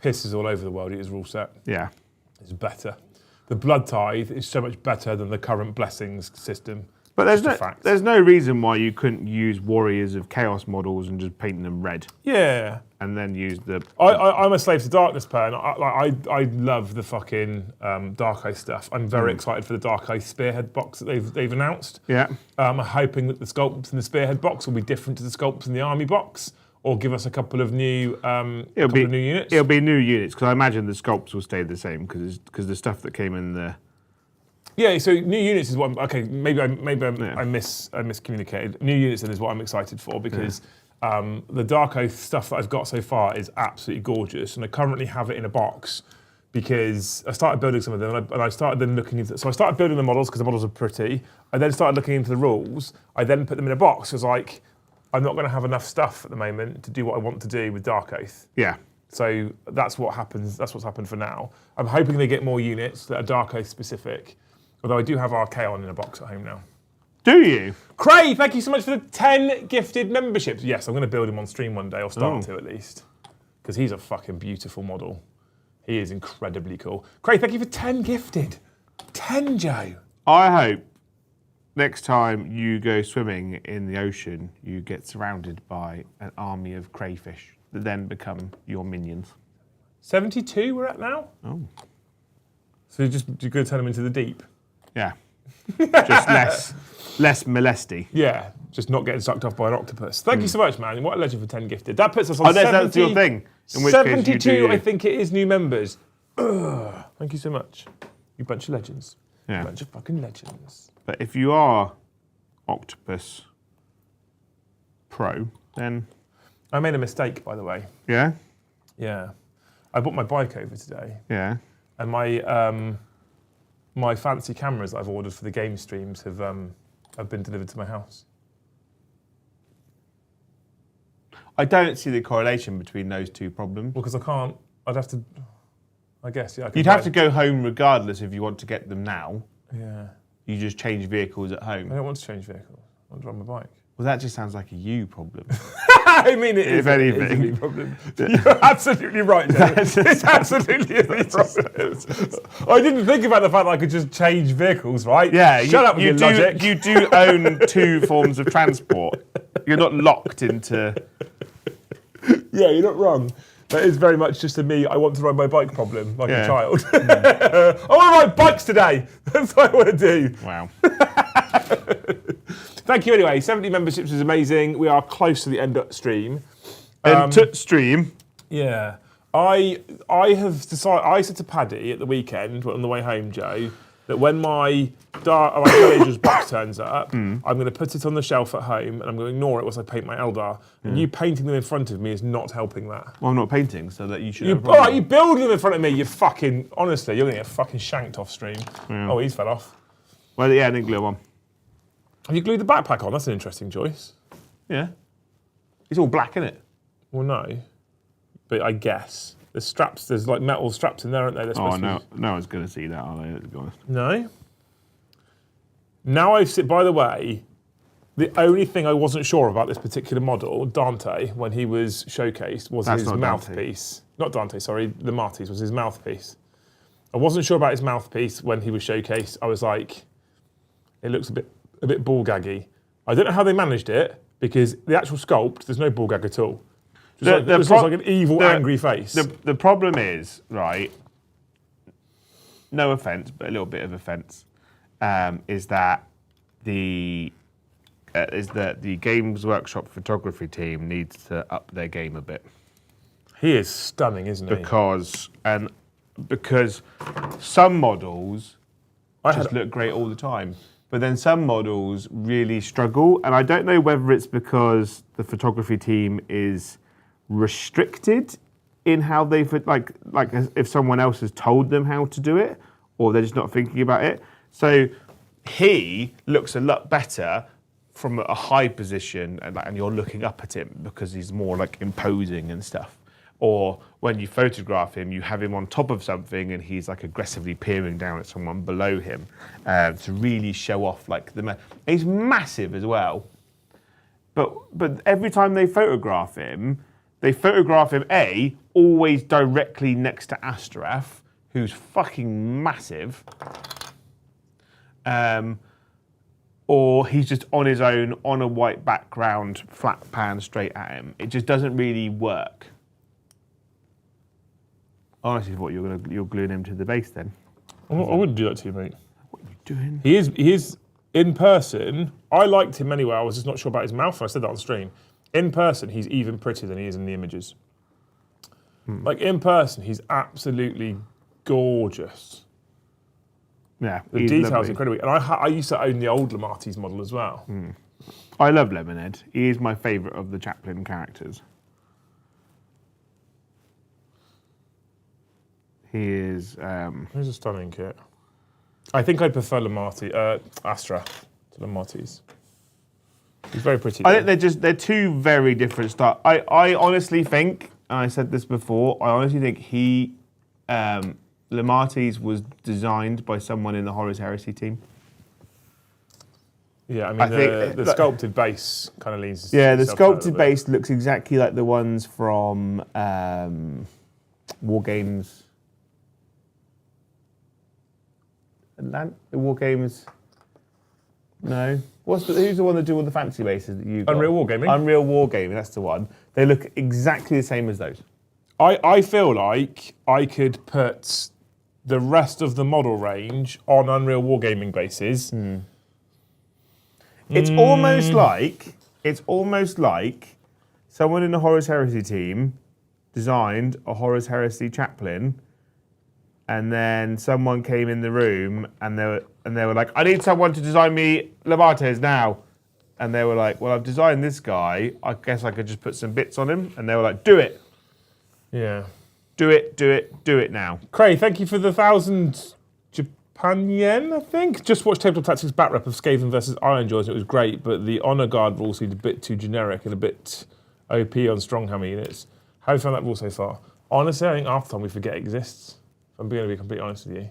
pisses all over the world. It is rule set.
Yeah.
It's better. The Blood Tithe is so much better than the current Blessings system.
But there's no reason why you couldn't use Warriors of Chaos models and just paint them red.
Yeah.
And then use the...
I'm a Slave to Darkness player, and I love the fucking Dark Oath stuff. I'm very excited for the Dark Oath Spearhead box that they've announced.
Yeah.
I'm hoping that the sculpts in the Spearhead box will be different to the sculpts in the Army box, or give us a couple of new new units.
It'll be new units, because I imagine the sculpts will stay the same, because the stuff that came in the...
Yeah, so new units is what. Maybe I miscommunicated. New units then is what I'm excited for, because the Dark Oath stuff that I've got so far is absolutely gorgeous, and I currently have it in a box because I started building some of them, and I started then looking into. So I started building the models because the models are pretty. I then started looking into the rules. I then put them in a box because I'm not going to have enough stuff at the moment to do what I want to do with Dark Oath.
Yeah.
So that's what happens. That's what's happened for now. I'm hoping they get more units that are Dark Oath specific. Although I do have Archaon in a box at home now.
Do you?
Craig, thank you so much for the 10 gifted memberships. Yes, I'm going to build him on stream one day, or start to at least. Because he's a fucking beautiful model. He is incredibly cool. Craig, thank you for 10 gifted. 10, Joe.
I hope next time you go swimming in the ocean, you get surrounded by an army of crayfish that then become your minions.
72 we're at now?
Oh.
So you're going to turn them into the deep?
Yeah. Just less molesty.
Yeah, just not getting sucked off by an octopus. Thank you so much, man. What a legend for 10 gifted. That puts us on 70,
that's your thing. In which
72,
case you do...
I think it is new members. Thank you so much. You bunch of legends.
Yeah.
You bunch of fucking legends.
But if you are Octopus Pro, then...
I made a mistake, by the way.
Yeah?
Yeah. I bought my bike over today.
Yeah.
And my fancy cameras that I've ordered for the game streams have been delivered to my house.
I don't see the correlation between those two problems.
Well, because I can't. I'd have to. I guess, yeah.
You'd have to go home regardless if you want to get them now.
Yeah.
You just change vehicles at home.
I don't want to change vehicles. I want to ride my bike.
Well, that just sounds like a you problem.
I mean, it is.
If anything.
It is a me problem. You're absolutely right, Joe. It's absolutely a me problem. I didn't think about the fact that I could just change vehicles, right?
Yeah.
Shut up with your logic.
You do own two forms of transport. You're not locked into...
Yeah, you're not wrong. That is very much just a me, I want to ride my bike problem, like a child. I want to ride bikes today. That's what I want to do.
Wow.
Thank you anyway. 70 memberships is amazing. We are close to the end of stream.
Stream?
Yeah. I have decided, I said to Paddy at the weekend, on the way home, Joe, that when my Angel's box turns up, I'm going to put it on the shelf at home and I'm going to ignore it whilst I paint my Eldar. And you painting them in front of me is not helping that.
Well, I'm not painting, so that you should have a
All right, you build them in front of me, you fucking... Honestly, you're going to get fucking shanked off stream.
Yeah.
Oh, he's fell off.
Well, yeah, I didn't glue on.
Have you glued the backpack on? That's an interesting choice.
Yeah. It's all black, isn't it?
Well, no. But I guess. There's straps, there's like metal straps in there, aren't there?
Oh, no one's going to see that, are they, let's be honest?
No. Now I've seen, by the way, the only thing I wasn't sure about this particular model, Dante, when he was showcased, was his mouthpiece. Not Dante, sorry, the Marty's was his mouthpiece. I wasn't sure about his mouthpiece when he was showcased. I was like, it looks a bit ball gaggy. I don't know how they managed it because the actual sculpt, there's no ball gag at all. It looks like an evil, angry face.
The problem is, right, no offence, but a little bit of offence, is that the Games Workshop photography team needs to up their game a bit.
He is stunning, isn't he?
Because some models just look great all the time, but then some models really struggle, and I don't know whether it's because the photography team is restricted in how they like if someone else has told them how to do it, or they're just not thinking about it. So he looks a lot better from a high position, and you're looking up at him because he's more like imposing and stuff. Or when you photograph him, you have him on top of something and he's like aggressively peering down at someone below him to really show off like he's massive as well. But every time they photograph him always directly next to Adress, who's fucking massive. Or he's just on his own on a white background, flat pan straight at him. It just doesn't really work. I honestly thought you're gluing him to the base then.
I wouldn't do that to you, mate.
What are you doing?
He is in person. I liked him anyway. I was just not sure about his mouth, and I said that on stream. In person, he's even prettier than he is in the images. Like in person, he's absolutely gorgeous.
Yeah,
the details are incredible. And I used to own the old Lematis model as well.
I love Lemonhead. He is my favourite of the Chaplain characters. He is.
He's a stunning kit. I think I'd prefer Astra to Lematis. He's very pretty.
I think they're two very different styles. I honestly think, and I said this before, I honestly think Lematis was designed by someone in the Horus Heresy team.
Yeah, I mean, the sculpted base kind of leans.
Yeah, the sculpted base looks exactly like the ones from War Games. The War Games. No. Who's the one that do all the fancy bases that you got?
Unreal Wargaming.
Unreal Wargaming, that's the one. They look exactly the same as those.
I feel like I could put the rest of the model range on Unreal Wargaming bases.
It's almost like someone in the Horus Heresy team designed a Horus Heresy chaplain, and then someone came in the room and they were like, I need someone to design me Lematis now. And they were like, well, I've designed this guy. I guess I could just put some bits on him. And they were like, do it.
Yeah.
Do it now.
Craig, thank you for the 1,000 Japan yen, I think. Just watched Tabletop Tactics back rep of Skaven versus Iron Jaws, and it was great, but the Honor Guard rule seemed a bit too generic and a bit OP on Stronghammer units. How have you found that rule so far? Honestly, I think half the time we forget it exists. I'm going to be completely honest with you.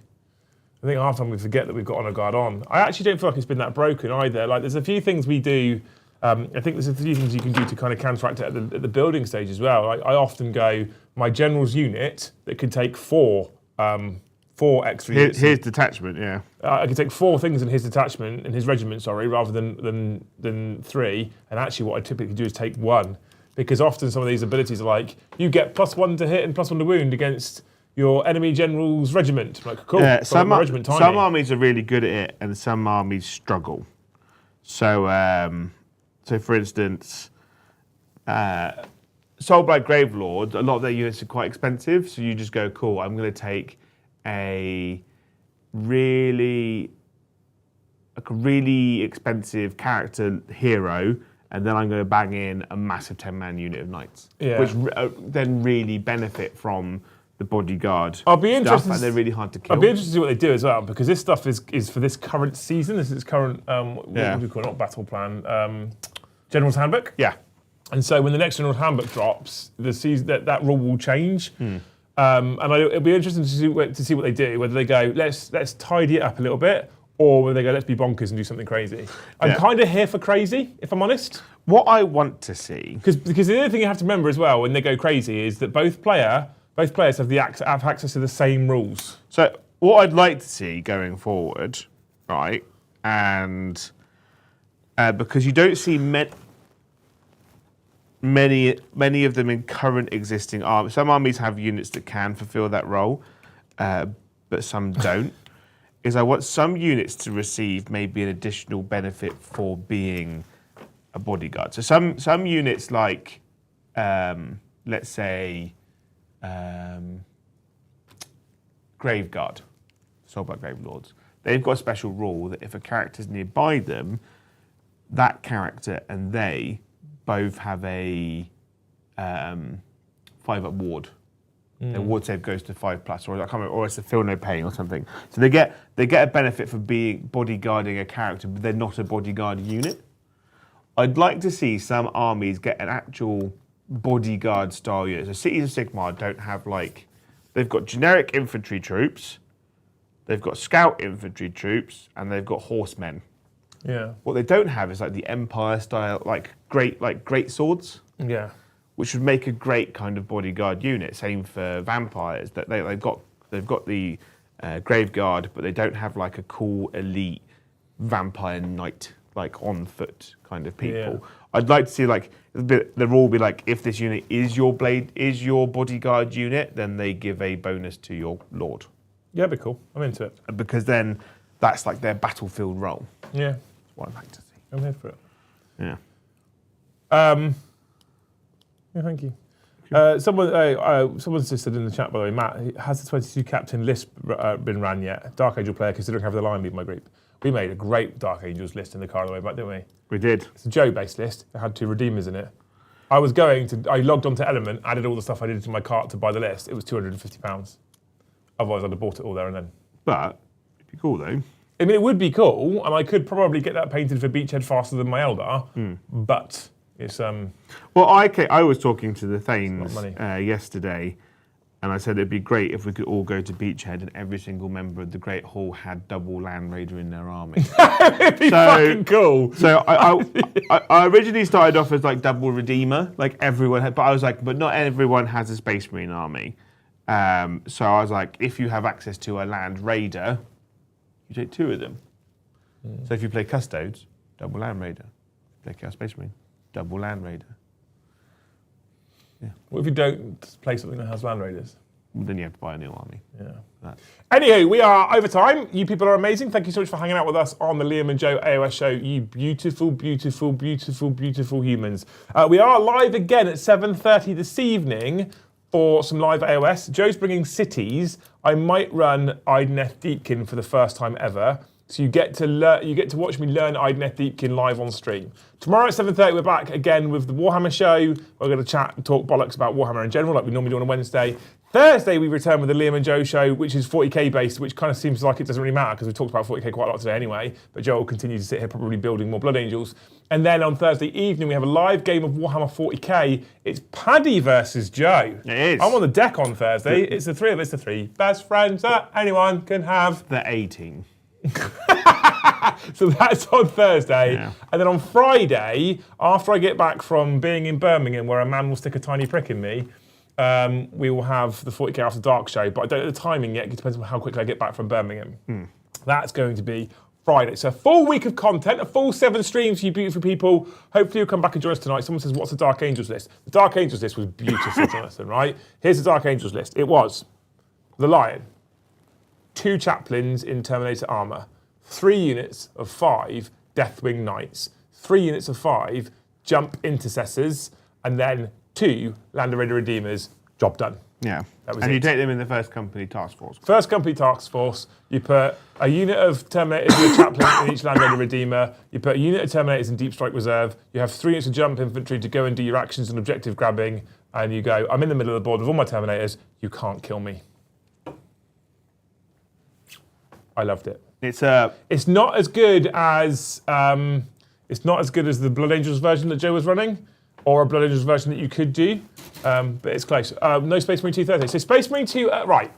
I think half the time we forget that we've got Honor Guard on. I actually don't feel like it's been that broken either. Like, there's a few things we do. I think there's a few things you can do to kind of counteract it at the building stage as well. I often go, my general's unit that could take four extra units.
His detachment, yeah.
I could take 4 things in his detachment, in his regiment, sorry, rather than 3. And actually what I typically do is take 1. Because often some of these abilities are like, you get +1 to hit and +1 to wound against your enemy general's regiment. Like, cool.
Yeah, some armies are really good at it, and some armies struggle. So, for instance, Soulblight Gravelords, a lot of their units are quite expensive. So you just go, cool. I'm going to take a really expensive character hero, and then I'm going to bang in a massive 10-man unit of knights, which then really benefit from the bodyguard.
I'll be interested.
And they're really hard to kill.
I'll be interested to see what they do as well, because this stuff is for this current season. This is current. What do you call it? Not battle plan. General's Handbook.
Yeah.
And so when the next General's Handbook drops, the season that rule will change. And it'll be interesting to see what they do. Whether they go, let's tidy it up a little bit, or whether they go, let's be bonkers and do something crazy. I'm kind of here for crazy, if I'm honest.
What I want to see,
because the other thing you have to remember as well when they go crazy is that both players have access to the same rules.
So what I'd like to see going forward, right, and because you don't see many of them in current existing armies. Some armies have units that can fulfill that role, but some don't. I want some units to receive maybe an additional benefit for being a bodyguard. So some units like, let's say, Graveguard, Soulblight Grave Lords. They've got a special rule that if a character's nearby them, that character and they both have a 5-up ward. Their ward save goes to 5+, or I can't remember, or it's a feel no pain or something. So they get a benefit for being bodyguarding a character, but they're not a bodyguard unit. I'd like to see some armies get an actual bodyguard style unit. So Cities of Sigmar don't have they've got generic infantry troops, they've got scout infantry troops, and they've got horsemen.
Yeah.
What they don't have is the Empire style, great swords.
Yeah.
Which would make a great kind of bodyguard unit. Same for vampires. That they've got the Graveguard, but they don't have a cool elite vampire knight on foot kind of people.
Yeah.
I'd like to see the rule be if this unit is your bodyguard unit, then they give a bonus to your lord.
Yeah, that'd be cool. I'm into it.
Because then that's their battlefield role.
Yeah.
That's what I'd like to see.
I'm here for it.
Yeah.
Yeah, thank you. Someone's just said in the chat, by the way, Matt, has the 22 captain list been ran yet? Dark Angel player, considering having the Lion beat my group. We made a great Dark Angels list in the car on the way back, didn't we?
We did.
It's a Joe-based list. It had 2 Redeemers in it. I logged onto Element, added all the stuff I needed to my cart to buy the list. It was £250. Otherwise, I'd have bought it all there and then.
But it'd be cool, though.
I mean, it would be cool, and I could probably get that painted for Beachhead faster than my Eldar, but it's...
Well, I was talking to the Thanes
money.
Yesterday, and I said it'd be great if we could all go to Beachhead and every single member of the Great Hall had double Land Raider in their army.
It'd be fucking cool.
So I originally started off as double Redeemer, everyone had, but I was but not everyone has a Space Marine army. So I was if you have access to a Land Raider, you take 2 of them. So if you play Custodes, double Land Raider. Play Chaos Space Marine, double Land Raider. Yeah.
What if you don't play something that has Land Raiders?
Well, then you have to buy a new army.
Yeah. Anywho, we are over time. You people are amazing. Thank you so much for hanging out with us on the Liam and Joe AoS Show. You beautiful, beautiful, beautiful, beautiful humans. We are live again at 7:30 this evening for some live AoS. Joe's bringing cities. I might run Idoneth Deepkin for the first time ever. So you get to watch me learn Idoneth Deepkin live on stream. Tomorrow at 7:30 we're back again with the Warhammer show. We're going to chat and talk bollocks about Warhammer in general like we normally do on a Wednesday. Thursday we return with the Liam and Joe show, which is 40k based, which kind of seems like it doesn't really matter because we've talked about 40k quite a lot today anyway. But Joe will continue to sit here probably building more Blood Angels. And then on Thursday evening we have a live game of Warhammer 40k. It's Paddy versus Joe.
It is.
I'm on the deck on Thursday. It's the three of us, the 3 best friends that anyone can have.
The 18.
So that's on Thursday.
Yeah.
And then on Friday, after I get back from being in Birmingham where a man will stick a tiny prick in me, we will have the 40k After Dark show, but I don't know the timing yet. It depends on how quickly I get back from Birmingham. That's going to be Friday. So a full week of content, a full 7 streams for you beautiful people. Hopefully you'll come back and join us tonight. Someone says, what's the Dark Angels list? The Dark Angels list was beautiful, Jonathan, right? Here's the Dark Angels list. It was the Lion, 2 chaplains in Terminator armor, 3 units of 5 Deathwing Knights, 3 units of 5 Jump Intercessors, and then 2 Land Raider Redeemers. Job done.
Yeah.
That was
and
it.
you take them in the first company task force.
First company task force, you put a unit of Terminators and a chaplain in each Land Raider Redeemer, you put a unit of Terminators in Deep Strike Reserve, you have 3 units of Jump Infantry to go and do your actions and objective grabbing, and you go, I'm in the middle of the board with all my Terminators, you can't kill me. I loved it.
It's
not as good as the Blood Angels version that Joe was running, or a Blood Angels version that you could do, but it's close. No Space Marine 2 Thursday. So Space Marine 2, right.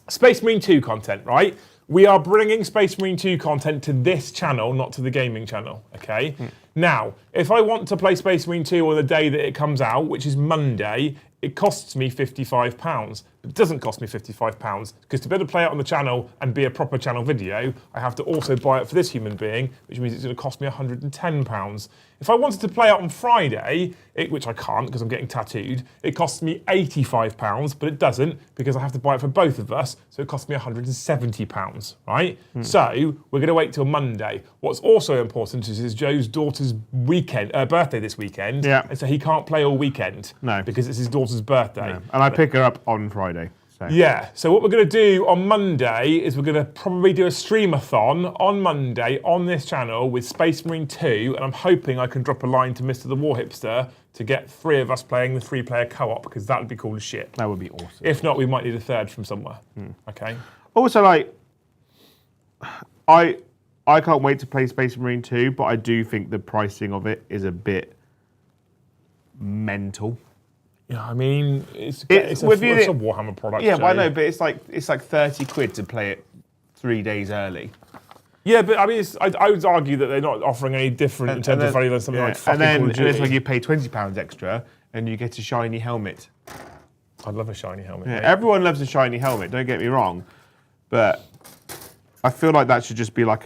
Space Marine 2 content, right? We are bringing Space Marine 2 content to this channel, not to the gaming channel, okay? Now, if I want to play Space Marine 2 on the day that it comes out, which is Monday, it costs me £55. But it doesn't cost me £55 because to be able to play it on the channel and be a proper channel video, I have to also buy it for this human being, which means it's going to cost me £110. If I wanted to play it on Friday, which I can't because I'm getting tattooed, it costs me £85, but it doesn't because I have to buy it for both of us, so it costs me £170, right? So we're going to wait till Monday. What's also important is Joe's daughter's birthday this weekend, and so he can't play all weekend because it's his daughter's birthday.
Yeah. And I pick her up on Friday. So.
Yeah, so what we're going to do on Monday is we're going to probably do a streamathon on Monday on this channel with Space Marine 2, and I'm hoping I can drop a line to Mr. the War Hipster to get 3 of us playing the 3-player co-op, because that would be cool as shit.
That would be awesome.
If not, we might need a third from somewhere. Okay.
Also, like, I can't wait to play Space Marine 2, but I do think the pricing of it is a bit mental.
Yeah, I mean, it's a Warhammer product.
Yeah, well, I know, but it's like 30 quid to play it 3 days early.
Yeah, but I mean, I would argue that they're not offering any different in terms of value than something like fucking Call of Duty.
And it's like you pay £20 extra and you get a shiny helmet.
I'd love a shiny helmet.
Yeah, everyone loves a shiny helmet, don't get me wrong. But I feel like that should just be like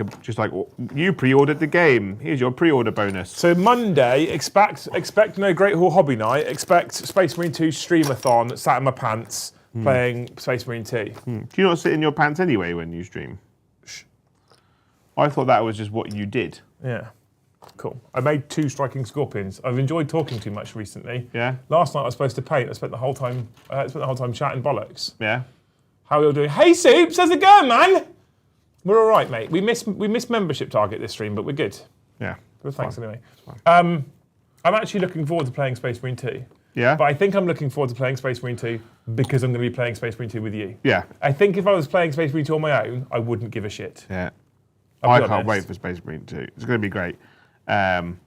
you pre-ordered the game. Here's your pre-order bonus.
So Monday, expect no Great Hall Hobby Night. Expect Space Marine 2 streamathon. Sat in my pants playing Space Marine 2.
Do you not sit in your pants anyway when you stream? Shh. I thought that was just what you did.
Yeah. Cool. I made 2 striking scorpions. I've enjoyed talking too much recently.
Yeah.
Last night I was supposed to paint. I spent the whole time chatting bollocks.
Yeah.
How are you all doing? Hey Soups, how's it going, man? We're all right, mate. We missed membership target this stream, but we're good.
Yeah.
But thanks anyway. I'm actually looking forward to playing Space Marine 2.
Yeah.
But I think I'm looking forward to playing Space Marine 2 because I'm going to be playing Space Marine 2 with you.
Yeah.
I think if I was playing Space Marine 2 on my own, I wouldn't give a shit.
Yeah. I can't wait for Space Marine 2. It's going to be great. And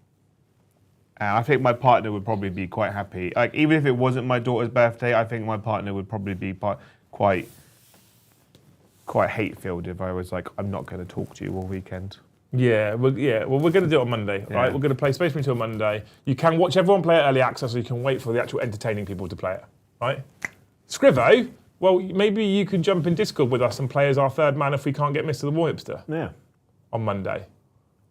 I think my partner would probably be quite happy. Like, even if it wasn't my daughter's birthday, I think my partner would probably be quite hate-filled if I was like, I'm not going to talk to you all weekend.
Yeah, well, we're going to do it on Monday, right? We're going to play Space Marine 2 on Monday. You can watch everyone play it early access, or you can wait for the actual entertaining people to play it, right? Scrivo, well, maybe you can jump in Discord with us and play as our third man if we can't get Mr. the War Hipster.
Yeah.
On Monday,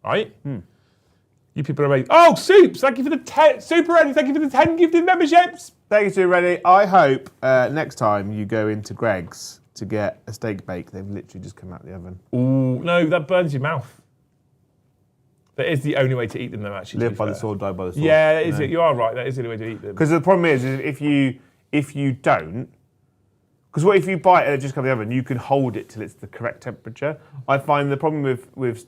right? You people are amazing. Oh, Soups, thank you for the 10. Super Ready, thank you for the 10 gifted memberships.
Thank you, Super Ready. I hope next time you go into Greg's to get a steak bake, they've literally just come out the oven.
Ooh, no, that burns your mouth. That is the only way to eat them, though, actually.
Live by the sword, die by the sword.
Yeah, that is it. You are right. That is the only way to eat them.
Because the problem is if you don't, because what if you buy it and it just comes out of the oven, you can hold it till it's the correct temperature. I find the problem with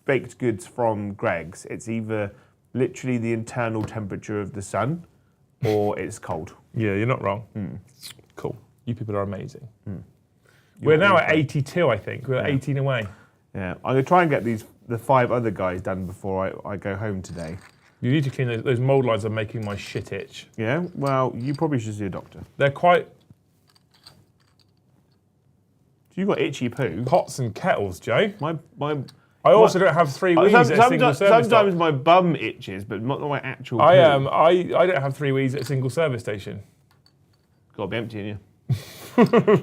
baked goods from Greg's, it's either literally the internal temperature of the sun or it's cold.
Yeah, you're not wrong. Cool. You people are amazing. We're now at 82, I think. We're at 18 away.
Yeah, I'm going to try and get the 5 other guys done before I go home today.
You need to clean those mould lines are making my shit itch.
Yeah, well, you probably should see a doctor.
They're quite...
You got itchy poo.
Pots and kettles, Joe.
I
also don't have 3 wheeze at a single service
Sometimes my bum itches, but not my actual poo.
I don't have 3 wheeze at a single service station.
Got to be empty, innit?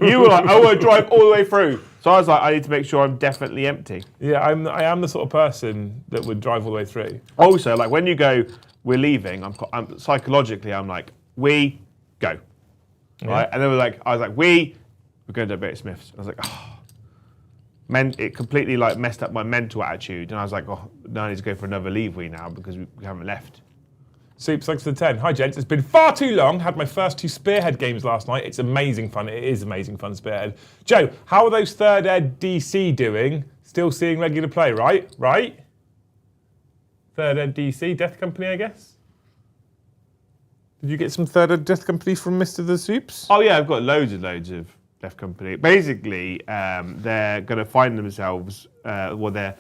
You were like, I want to drive all the way through. So I was like, I need to make sure I'm definitely empty.
Yeah, I am the sort of person that would drive all the way through.
Also, like when you go, we're leaving, I'm psychologically, I'm like, we go. Yeah. Right? And then I was like, we're going to Beta Smith's. I was like, oh. It completely like messed up my mental attitude. And I was like, oh, now I need to go for another leave now because we haven't left.
Soups, thanks for the 10. Hi, gents. It's been far too long. Had my first 2 Spearhead games last night. It's amazing fun. It is amazing fun, Spearhead. Joe, how are those 3rd Ed DC doing? Still seeing regular play, right? Right? 3rd Ed DC, Death Company, I guess? Did you get some 3rd Ed Death Company from Mr. the Soups?
Oh, yeah, I've got loads of Death Company. Basically, they're going to find themselves, they're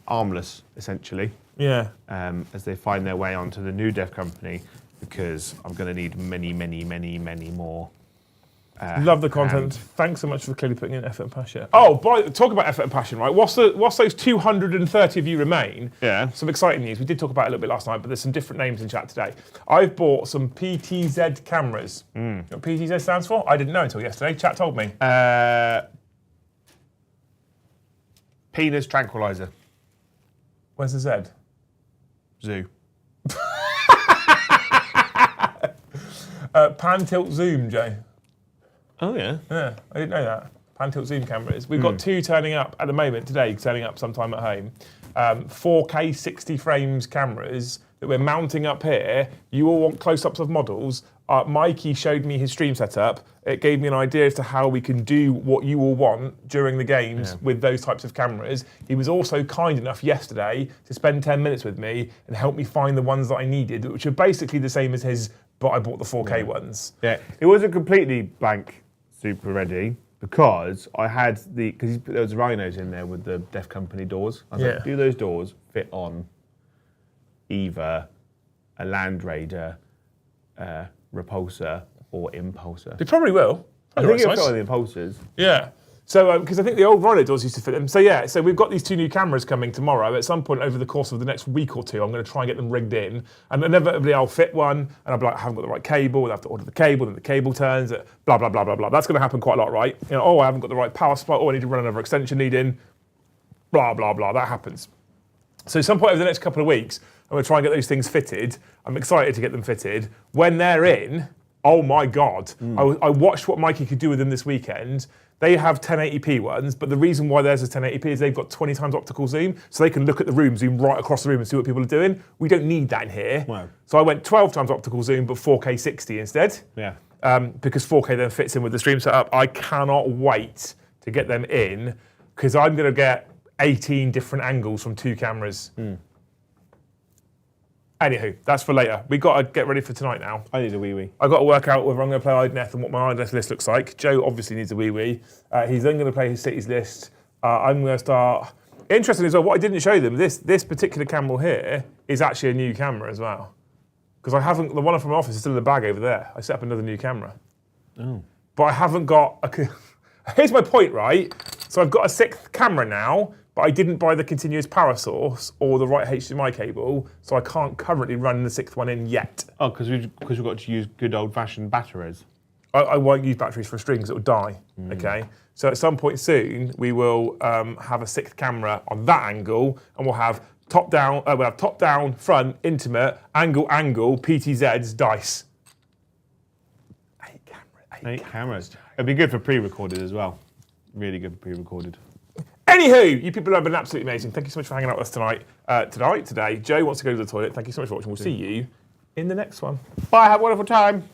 armless, essentially.
Yeah.
As they find their way onto the new Death Company, because I'm going to need many, many, many, many more
Love the content. Thanks so much for clearly putting in effort and passion. Oh, talk about effort and passion, right? Whilst those 230 of you remain, some exciting news. We did talk about it a little bit last night, but there's some different names in chat today. I've bought some PTZ cameras. You know what PTZ stands for? I didn't know until yesterday. Chat told me.
Penis tranquilizer.
Where's the Z?
Zoo.
Pan, tilt, zoom, Joe.
Oh, yeah.
Yeah, I didn't know that. Pan, tilt, zoom cameras. We've got 2 turning up at the moment today, turning up sometime at home. 4K 60 frames cameras that we're mounting up here. You all want close-ups of models. Mikey showed me his stream setup. It gave me an idea as to how we can do what you all want during the games with those types of cameras. He was also kind enough yesterday to spend 10 minutes with me and help me find the ones that I needed, which are basically the same as his, but I bought the 4K ones.
Yeah, it wasn't completely blank super ready because I had because there was rhinos in there with the Def Company doors. I was like, do those doors fit on either a Land Raider, Repulsor, or Impulsor?
They probably will.
I think it'll fit on the Impulsors.
Yeah. So, because I think the old Rhino doors used to fit them. So yeah, so we've got these 2 new cameras coming tomorrow. At some point over the course of the next week or 2, I'm going to try and get them rigged in. And inevitably I'll fit one, and I'll be like, I haven't got the right cable, I'll have to order the cable, then the cable turns, blah, blah, blah, blah, blah. That's going to happen quite a lot, right? You know, I haven't got the right power supply, I need to run another extension lead in, blah, blah, blah. That happens. So at some point over the next couple of weeks, I'm going to try and get those things fitted. I'm excited to get them fitted. When they're in, oh my God. I watched what Mikey could do with them this weekend. They have 1080p ones, but the reason why theirs is 1080p is they've got 20 times optical zoom, so they can look at the room, zoom right across the room and see what people are doing. We don't need that in here.
Wow.
So I went 12 times optical zoom, but 4K 60 instead.
Yeah.
Because 4K then fits in with the stream setup. I cannot wait to get them in, because I'm going to get 18 different angles from 2 cameras. Anywho, that's for later. We've got to get ready for tonight now.
I need a wee-wee.
I've got to work out whether I'm going to play Idneth and what my Idneth list looks like. Joe obviously needs a wee-wee. He's then going to play his cities list. I'm going to start... Interesting as well, what I didn't show them, this particular camera here is actually a new camera as well. Because I haven't... The one from my office is still in the bag over there. I set up another new camera. Oh. But I haven't got... Here's my point, right? So I've got a 6th camera now, but I didn't buy the continuous power source or the right HDMI cable, so I can't currently run the 6th one in yet.
Oh, because we've got to use good old-fashioned batteries.
I won't use batteries for a string because it will die, okay? So at some point soon, we will have a 6th camera on that angle, and we'll have top-down, front, intimate, angle, PTZs, dice.
8 cameras. It'd be good for pre-recorded as well. Really good for pre-recorded.
Anywho, you people have been absolutely amazing. Thank you so much for hanging out with us today. Joe wants to go to the toilet. Thank you so much for watching. We'll see you in the next one.
Bye, have a wonderful time.